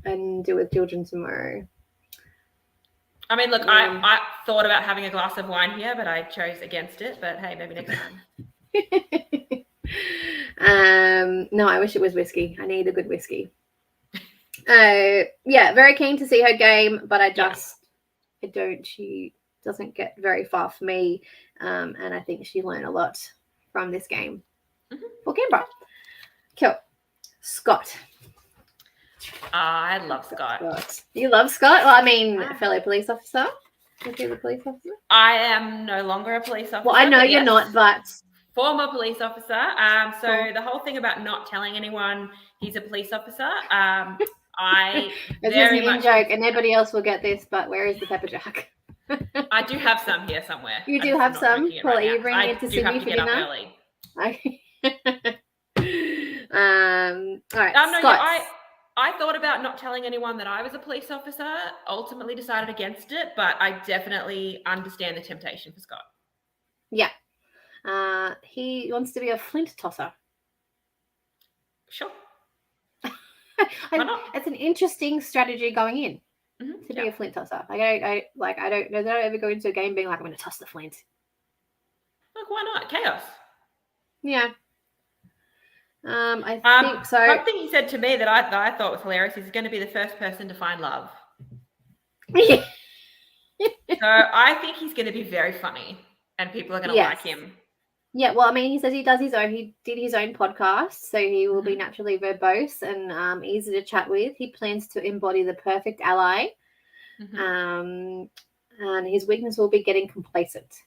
and deal with children tomorrow. I mean, look, I thought about having a glass of wine here, but I chose against it. But hey, maybe next time. No, I wish it was whiskey. I need a good whiskey. Very keen to see her game, but she doesn't get very far for me. And I think she learned a lot from this game for Canberra. Cool. Scott. I love Scott. You love Scott? Well, I mean, fellow police officer. Is he the police officer? I am no longer a police officer. Well, I know you're not, but former police officer. So the whole thing about not telling anyone he's a police officer. It's just an joke, and nobody else will get this. But where is the pepper jack? I do have some here somewhere. You do have some. Well, are you bringing it to Sydney for dinner? Okay. All right. Scott. I thought about not telling anyone that I was a police officer, ultimately decided against it, but I definitely understand the temptation for Scott. Yeah. He wants to be a flint tosser. Sure. It's an interesting strategy going in to be a flint tosser. I don't know that I ever go into a game being like, I'm going to toss the flint. Look, why not? Chaos. Yeah. I think so. One thing he said to me that I thought was hilarious is he's going to be the first person to find love. Yeah. So I think he's going to be very funny and people are going to like him. Yeah, well, I mean, he says he did his own podcast, so he will be naturally verbose and easy to chat with. He plans to embody the perfect ally. And his weakness will be getting complacent.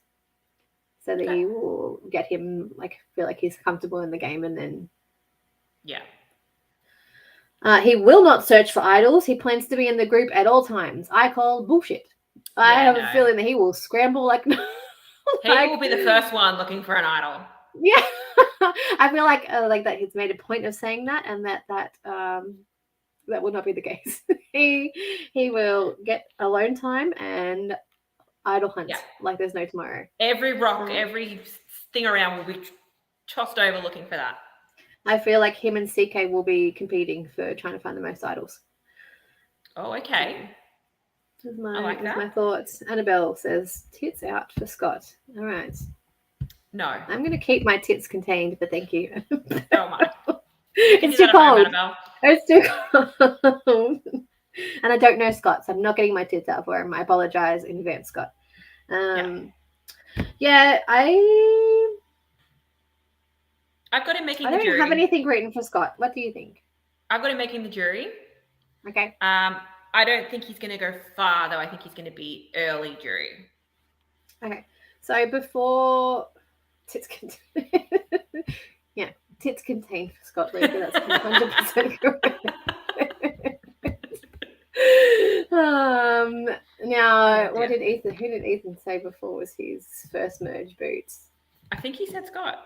So that you will get him feel like he's comfortable in the game and then he will not search for idols. He plans to be in the group at all times. I call bullshit. I have a feeling that he will scramble like he will be the first one looking for an idol. Yeah. I feel like that he's made a point of saying that and that would not be the case. He will get alone time and idol hunt like there's no tomorrow. Every rock, every thing around will be tossed over looking for that. I feel like him and CK will be competing for trying to find the most idols. Oh, okay. That's my thoughts. Annabelle says, tits out for Scott. All right. No. I'm going to keep my tits contained, but thank you. Oh, my. It's too cold. It's too cold. And I don't know Scott, so I'm not getting my tits out for him. I apologize in advance, Scott. I've got him making the jury. I don't have anything written for Scott. What do you think? I've got him making the jury. Okay. I don't think he's going to go far, though. I think he's going to be early jury. Okay. So before tits contained for Scott Leader. That's 100% correct. Now, who did Ethan say before was his first merge boots? I think he said Scott.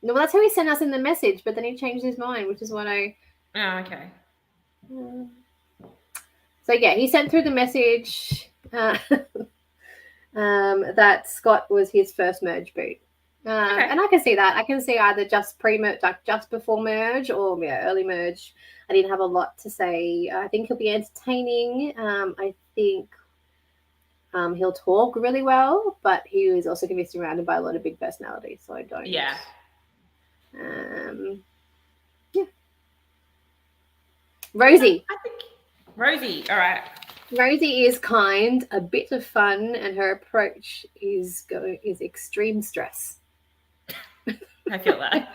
No, well, that's who he sent us in the message, but then he changed his mind, which is what I... Oh, okay. So, yeah, he sent through the message that Scott was his first merge boot. And I can see that. I can see either just pre-merge, like just before merge, or early merge. I didn't have a lot to say. I think he'll be entertaining. I think he'll talk really well, but he is also going to be surrounded by a lot of big personalities. So I don't. Yeah. Yeah. Rosie. I think Rosie. All right. Rosie is kind, a bit of fun, and her approach is extreme stress. I feel that.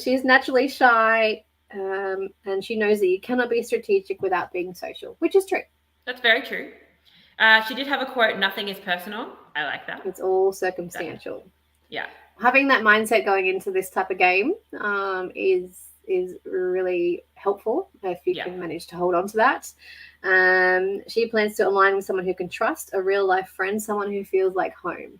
She's naturally shy, and she knows that you cannot be strategic without being social, which is true. That's very true. She did have a quote, "Nothing is personal." I like that. It's all circumstantial. Yeah. Having that mindset going into this type of game is really helpful if you can manage to hold on to that. She plans to align with someone who can trust, a real life friend, someone who feels like home.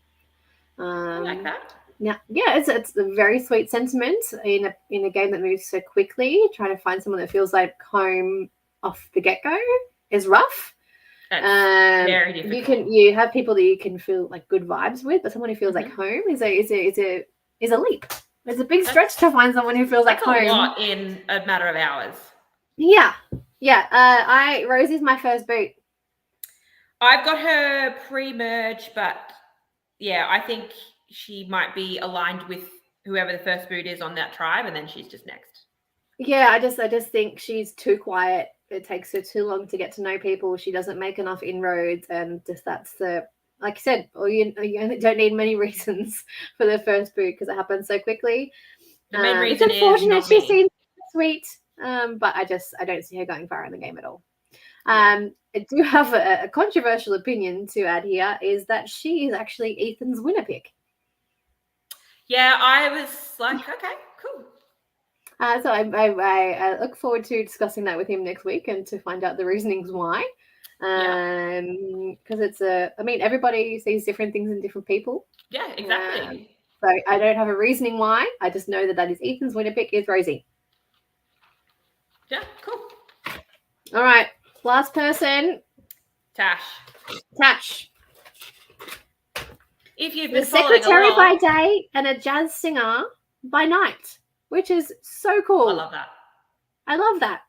I like that. Yeah, it's a very sweet sentiment in a game that moves so quickly. Trying to find someone that feels like home off the get-go is rough. That's very difficult. You have people that you can feel like good vibes with, but someone who feels like home is a leap. It's a big stretch to find someone who feels like home. A lot in a matter of hours. Yeah. Rosie's my first boot. I've got her pre-merge, but yeah, I think she might be aligned with whoever the first boot is on that tribe, and then she's just next. Yeah, I just think she's too quiet. It takes her too long to get to know people. She doesn't make enough inroads, and just that's the, like you said, you don't need many reasons for the first boot because it happens so quickly. The main reason is not she me. seems sweet, but I don't see her going far in the game at all. I do have a controversial opinion to add here, is that she is actually Ethan's winner pick. Yeah, I was like, okay, cool. So I look forward to discussing that with him next week and to find out the reasonings why. Because it's everybody sees different things in different people. Yeah, exactly. So I don't have a reasoning why. I just know that is Ethan's winner pick is Rosie. Yeah, cool. All right, last person. Tash. If you've been the secretary by day and a jazz singer by night, which is so cool. I love that.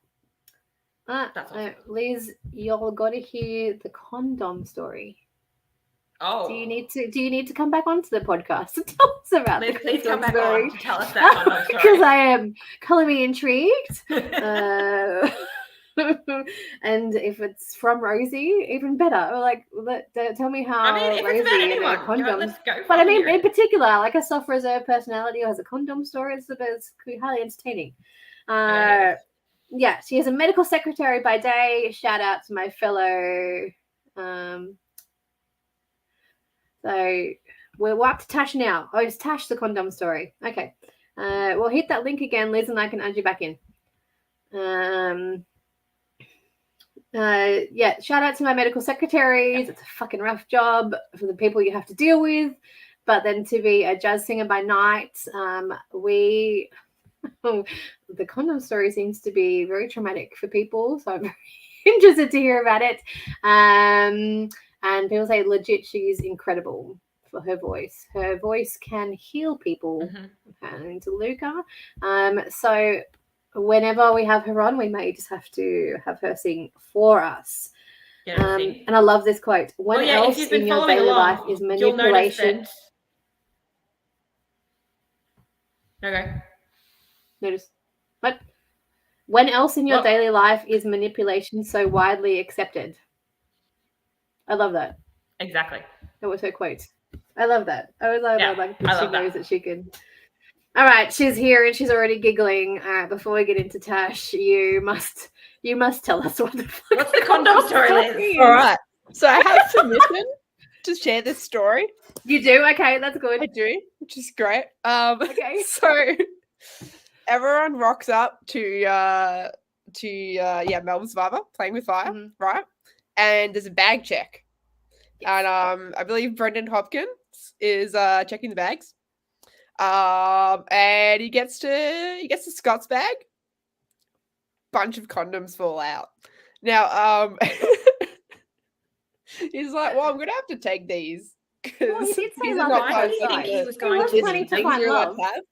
That's awesome. Liz, y'all got to hear the condom story. Oh. Do you need to come back onto the podcast to tell us about Liz, the please come back story? on to tell us that condom story. Because I am colorly intrigued. And if it's from Rosie, even better. Like, tell me how if Rosie it's about and anyone, her condoms. let's go. But I mean, in particular, like a soft reserve personality who has a condom story, it's highly entertaining. Yeah, she is a medical secretary by day. Shout out to my fellow. So we're up to Tash now. Oh, it's Tash the condom story. Okay. We'll hit that link again, Liz, and I can add you back in. Shout out to my medical secretaries. It's a fucking rough job for the people you have to deal with. But then to be a jazz singer by night, the condom story seems to be very traumatic for people. So I'm very interested to hear about it. And people say legit, she's incredible for her voice. Her voice can heal people. According to Luca. So whenever we have her on, we may just have to have her sing for us. And I love this quote. What else in your daily life is manipulation? Notice. What? When else in your daily life is manipulation so widely accepted? I love that. Exactly. That was her quote. I love that. I love that she knows that she can. All right, she's here and she's already giggling. All right, before we get into Tash, you must tell us what the fuck. What's the condom story, Liz? All right. So I have permission to share this story. You do? Okay, that's good. I do, which is great. Okay. So everyone rocks up to Melbourne Survivor, playing with fire, right? And there's a bag check. Yes. And I believe Brendan Hopkins is checking the bags. And he gets to Scott's bag. Bunch of condoms fall out. Now, he's like, well, I'm gonna have to take these Well, he did say he's love not at Why first do you think sight. he was He going was to planning to things find you're allowed love. to have?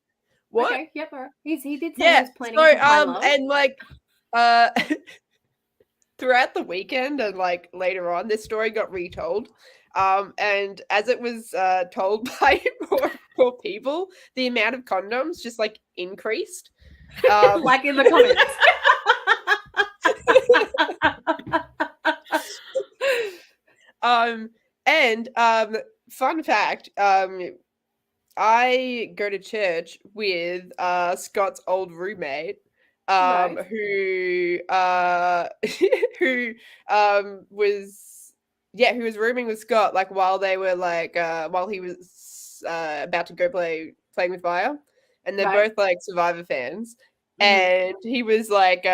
What? Okay, yep. All right. He did say Yeah, he was planning to find love. and like throughout the weekend and like later on, this story got retold. And as it was told by more people, the amount of condoms just like increased. Like in the comments. And fun fact, I go to church with Scott's old roommate, Right. who who who was rooming with Scott like while they were like while he was about to go playing with Fire, and they're Right. both like Survivor fans, Mhm. and he was like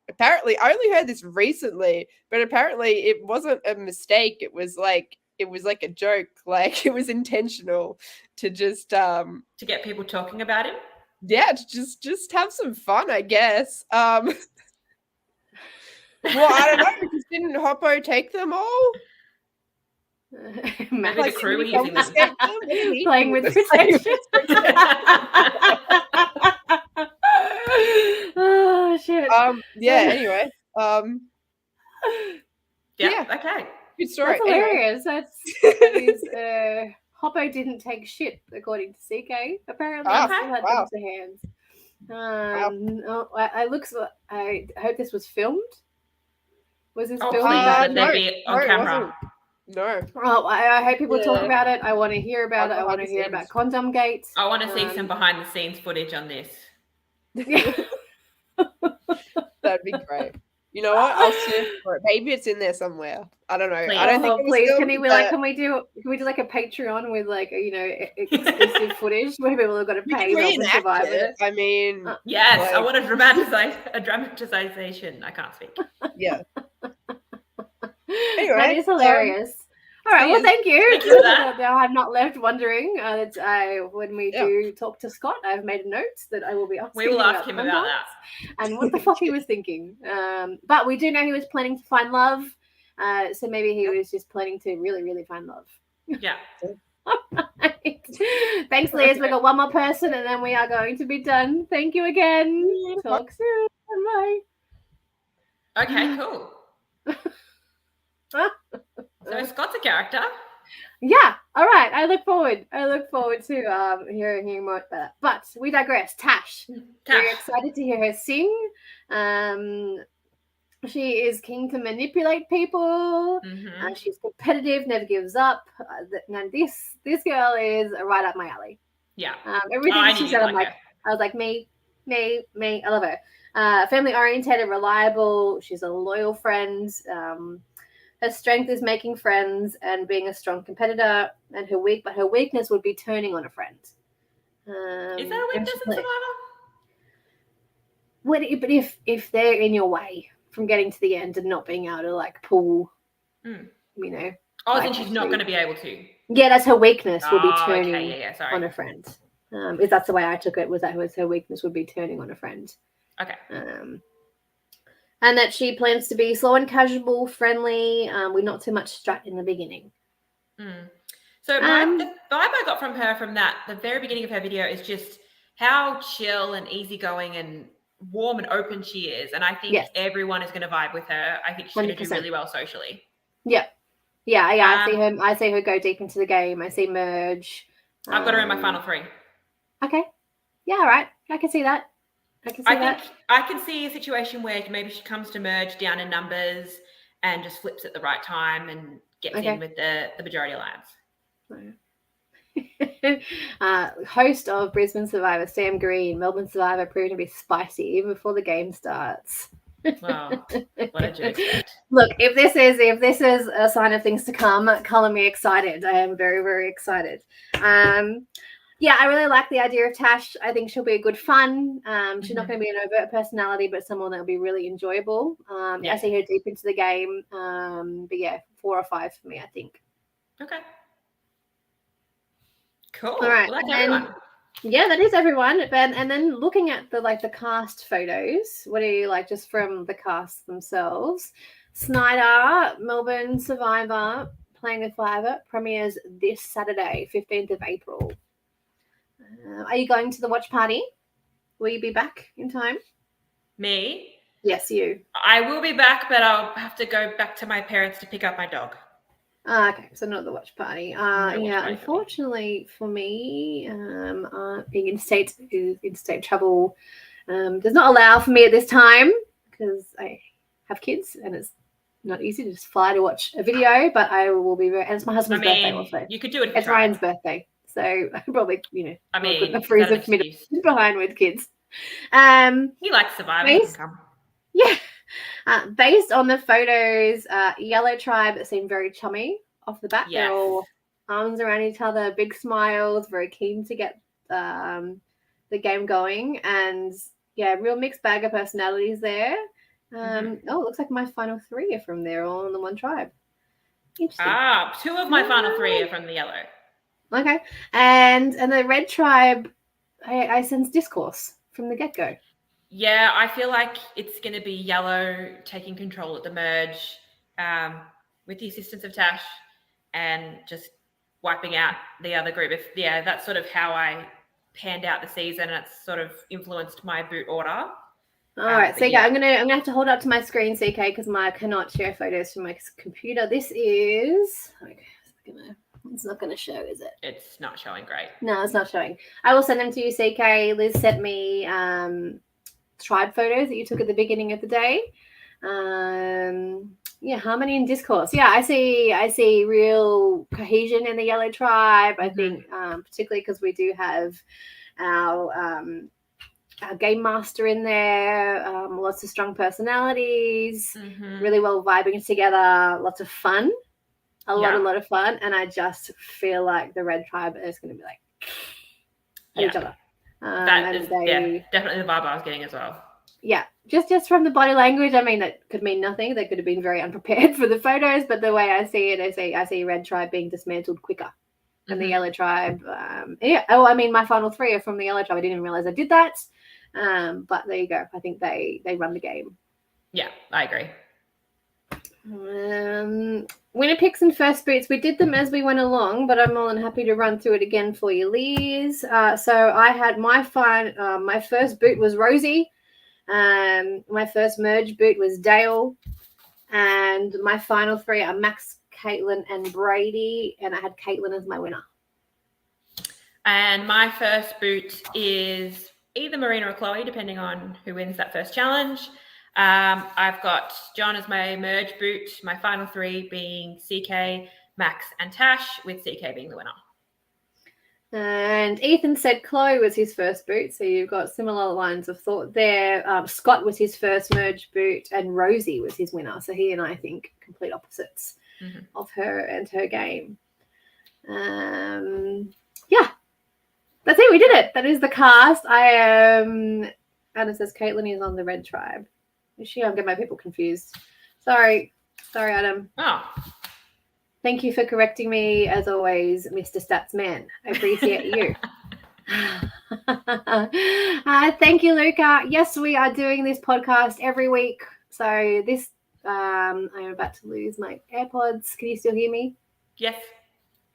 apparently I only heard this recently, but apparently it wasn't a mistake. It was like a joke, like it was intentional to just to get people talking about him. yeah, to just have some fun, I guess. Well, I don't know, because didn't Hoppo take them all? Maybe the crew were didn't he using them. confiscate them? What did he Playing do with them? Playing protection. Oh shit. Yeah, anyway. Yeah. Okay. Good story. That's Anyway. hilarious. That is Hoppo didn't take shit, according to CK. Apparently, he still had them to hands. I hope this was filmed. Was this filmed? Please, let no, there be on it camera. wasn't. No. Oh, I hope people talk Yeah. about it. I want to hear about it. I want to hear about Condom Gate. I want to see some behind the scenes footage on this. That'd be great. You know what? I'll search for it. Maybe it's in there somewhere. I don't know. Please. I don't think it was please. filmed, Can we do like a Patreon with like exclusive footage where people have got to pay Melbourne Survivor? I mean, yes, like, I want a dramatization. I can't speak. Yeah. Anyway, that is hilarious. All right, well, thank you. Thank you for that. Now I'm not left wondering. When we do talk to Scott, I've made a note that I will be asking. We will ask him about that and what the fuck he was thinking. But we do know he was planning to find love. So maybe he was just planning to really, really find love. Yeah. Right. Thanks, Liz. We got one more person, and then we are going to be done. Thank you again. Talk soon. Bye. Okay. Cool. So Scott's a character. Yeah. All right. I look forward to hearing more about that. But we digress. Tash. Very excited to hear her sing. She is keen to manipulate people. Mm-hmm. She's competitive, never gives up. Now this girl is right up my alley. Yeah. Everything she said, I was like, me. I love her. Family oriented, reliable. She's a loyal friend. Her strength is making friends and being a strong competitor, and her weakness would be turning on a friend. Is that a weakness in Survivor? But if they're in your way from getting to the end and not being able to like pull, Oh, like, then she's not going to be able to. Yeah, that's her weakness. Will be turning sorry. on a friend. If that's the way I took it, was her weakness would be turning on a friend. Okay. And that she plans to be slow and casual, friendly, with not too much strut in the beginning. So the vibe I got from her from the very beginning of her video is just how chill and easygoing and warm and open she is. And I think everyone is going to vibe with her. I think she's going to do really well socially. Yeah. I see her go deep into the game. I see merge. I've got her in my final 3. Okay. Yeah, all right. I can see that. I think I can see a situation where maybe she comes to merge down in numbers and just flips at the right time and gets in with the majority alliance. Host of Brisbane Survivor, Sam Green, Melbourne Survivor proving to be spicy even before the game starts. Well, what did you expect? Look, if this is a sign of things to come, color me excited. I am very, very excited. Yeah, I really like the idea of Tash. I think she'll be a good fun. She's not going to be an overt personality, but someone that'll be really enjoyable. I see her deep into the game. But yeah, 4 or 5 for me, I think. Okay. Cool. All right. Well, that's everyone. Yeah, that is everyone. And then looking at the cast photos, what do you like just from the cast themselves? Snyder, Melbourne Survivor, Playing with Fire premieres this Saturday, 15th of April. Are you going to the watch party? Will you be back in time? Me? Yes, you. I will be back, but I'll have to go back to my parents to pick up my dog. Okay, so not the watch party. Watch Yeah, party unfortunately for me, being interstate travel does not allow for me at this time because I have kids and it's not easy to just fly to watch a video. But I will be and it's my husband's birthday also. You could do it. It's Ryan's birthday, so I probably I mean, good enough reason for me to be behind with kids. He likes Survivor. He can come. Yeah. Based on the photos, Yellow Tribe seemed very chummy off the bat. Yes. They're all arms around each other, big smiles, very keen to get the game going. And yeah, real mixed bag of personalities there. Oh, it looks like my final three are from there, all in the one tribe. Interesting. Two of my final three are from the Yellow. Okay. And the Red Tribe, I sense discourse from the get-go. Yeah, I feel like it's going to be Yellow taking control at the merge with the assistance of Tash and just wiping out the other group. That's sort of how I panned out the season, and it's sort of influenced my boot order. All right, CK, I'm gonna have to hold up to my screen, CK, because I cannot share photos from my computer. This is it's not gonna show, is it? It's not showing great. No, it's not showing. I will send them to you, CK. Liz sent me tribe photos that you took at the beginning of the day. Harmony and discourse. Yeah, I see real cohesion in the Yellow Tribe. I think particularly because we do have our game master in there, lots of strong personalities, really well vibing together, lots of fun, a lot of fun. And I just feel like the Red Tribe is going to be like at each other. That is definitely the vibe I was getting as well. Yeah, just from the body language. I mean, that could mean nothing. They could have been very unprepared for the photos, but the way I see it, I see Red Tribe being dismantled quicker than the Yellow Tribe. My final three are from the Yellow Tribe. I didn't even realize I did that. But there you go. I think they run the game. Yeah, I agree. Winner picks and first boots. We did them as we went along, but I'm more than happy to run through it again for you, Liz. So I had my first boot was Rosie. My first merge boot was Dale, and my final three are Max, Caitlin, and Brady. And I had Caitlin as my winner. And my first boot is either Marina or Chloe, depending on who wins that first challenge. I've got John as my merge boot, my final three being CK, Max, and Tash, with CK being the winner. And Ethan said Chloe was his first boot, so you've got similar lines of thought there. Scott was his first merge boot, and Rosie was his winner. So he and I think complete opposites of her and her game. That's it. We did it. That is the cast. Anna says Caitlin is on the Red Tribe. Is she? I'm getting my people confused. Sorry, Adam. Oh. Thank you for correcting me, as always, Mr. Statsman. I appreciate you. Thank you, Luca. Yes, we are doing this podcast every week. So this, I'm about to lose my AirPods. Can you still hear me? Yes.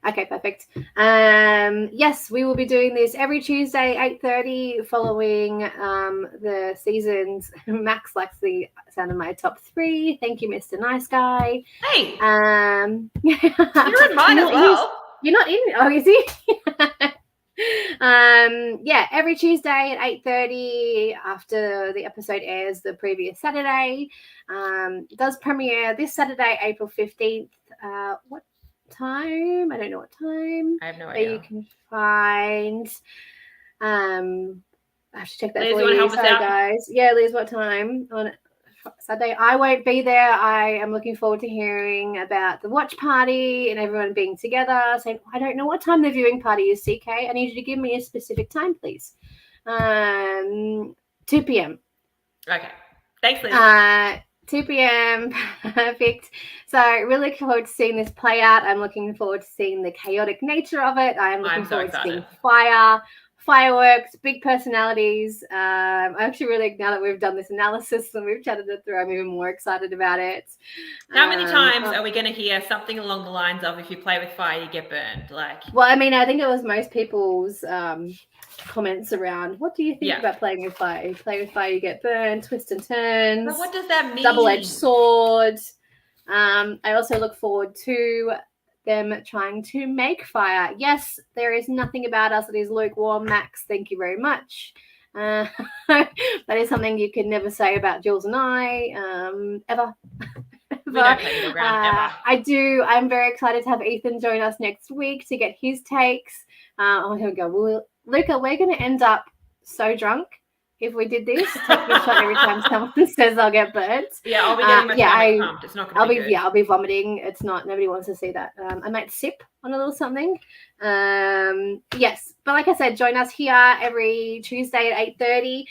Okay, perfect. Yes, we will be doing this every Tuesday, 8:30, following the seasons. Max likes the sound of my top three. Thank you, Mr. Nice Guy. Hey. You're in mine as well. You're not in. Oh, is he? Every Tuesday at 8:30 after the episode airs the previous Saturday. It does premiere this Saturday, April 15th. What time? I don't know what time. I have no idea. You can find. I have to check that Liz, for you. Sorry, guys. Yeah, Liz, what time on Saturday? I won't be there. I am looking forward to hearing about the watch party and everyone being together. Saying, I don't know what time the viewing party is, CK. I need you to give me a specific time, please. 2 p.m. Okay. Thanks, Liz. 2 p.m. Perfect. So really looking forward to seeing this play out. I'm looking forward to seeing the chaotic nature of it. I am looking forward to seeing fire fireworks, big personalities. I'm actually really, now that we've done this analysis and we've chatted it through, I'm even more excited about it. How many times are we going to hear something along the lines of, if you play with fire, you get burned? Like, well, I mean, I think it was most people's comments around, what do you think about playing with fire? You play with fire, you get burned, twists and turns. But what does that mean? Double-edged sword. I also look forward to them trying to make fire. Yes, there is nothing about us that is lukewarm, Max. Thank you very much. That is something you could never say about Jules and I, ever. We don't play middle ground, ever. I'm very excited to have Ethan join us next week to get his takes. Oh, here we go. Luca, we're going to end up so drunk if we did this. Taking a shot every time someone says I'll get burnt. Yeah, I'll be getting my stomach pumped. It's not going to be good. Yeah, I'll be vomiting. It's not. Nobody wants to see that. I might sip on a little something. Yes, but like I said, join us here every Tuesday at 8:30.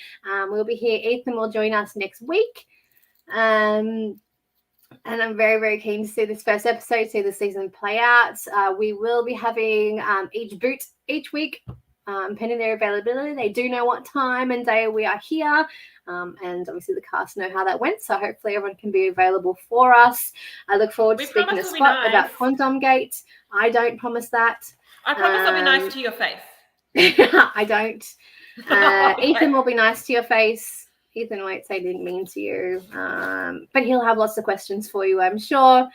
We'll be here. Ethan will join us next week. And I'm very, very keen to see this first episode, see the season play out. We will be having each boot each week, pending their availability. They do know what time and day we are here. And obviously the cast know how that went. So hopefully everyone can be available for us. I look forward to speaking to Scott about Quantum Gate. I don't promise that. I promise I'll be nice to your face. I don't. Ethan will be nice to your face. Ethan won't say didn't mean to you, but he'll have lots of questions for you, I'm sure.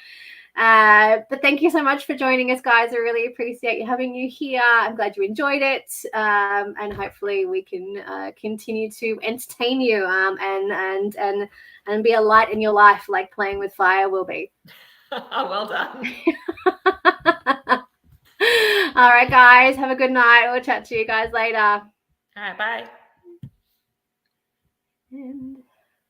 But thank you so much for joining us, guys. I really appreciate you having you here. I'm glad you enjoyed it, and hopefully we can continue to entertain you and be a light in your life, like playing with fire will be. Well done. All right, guys. Have a good night. We'll chat to you guys later. All right, bye. And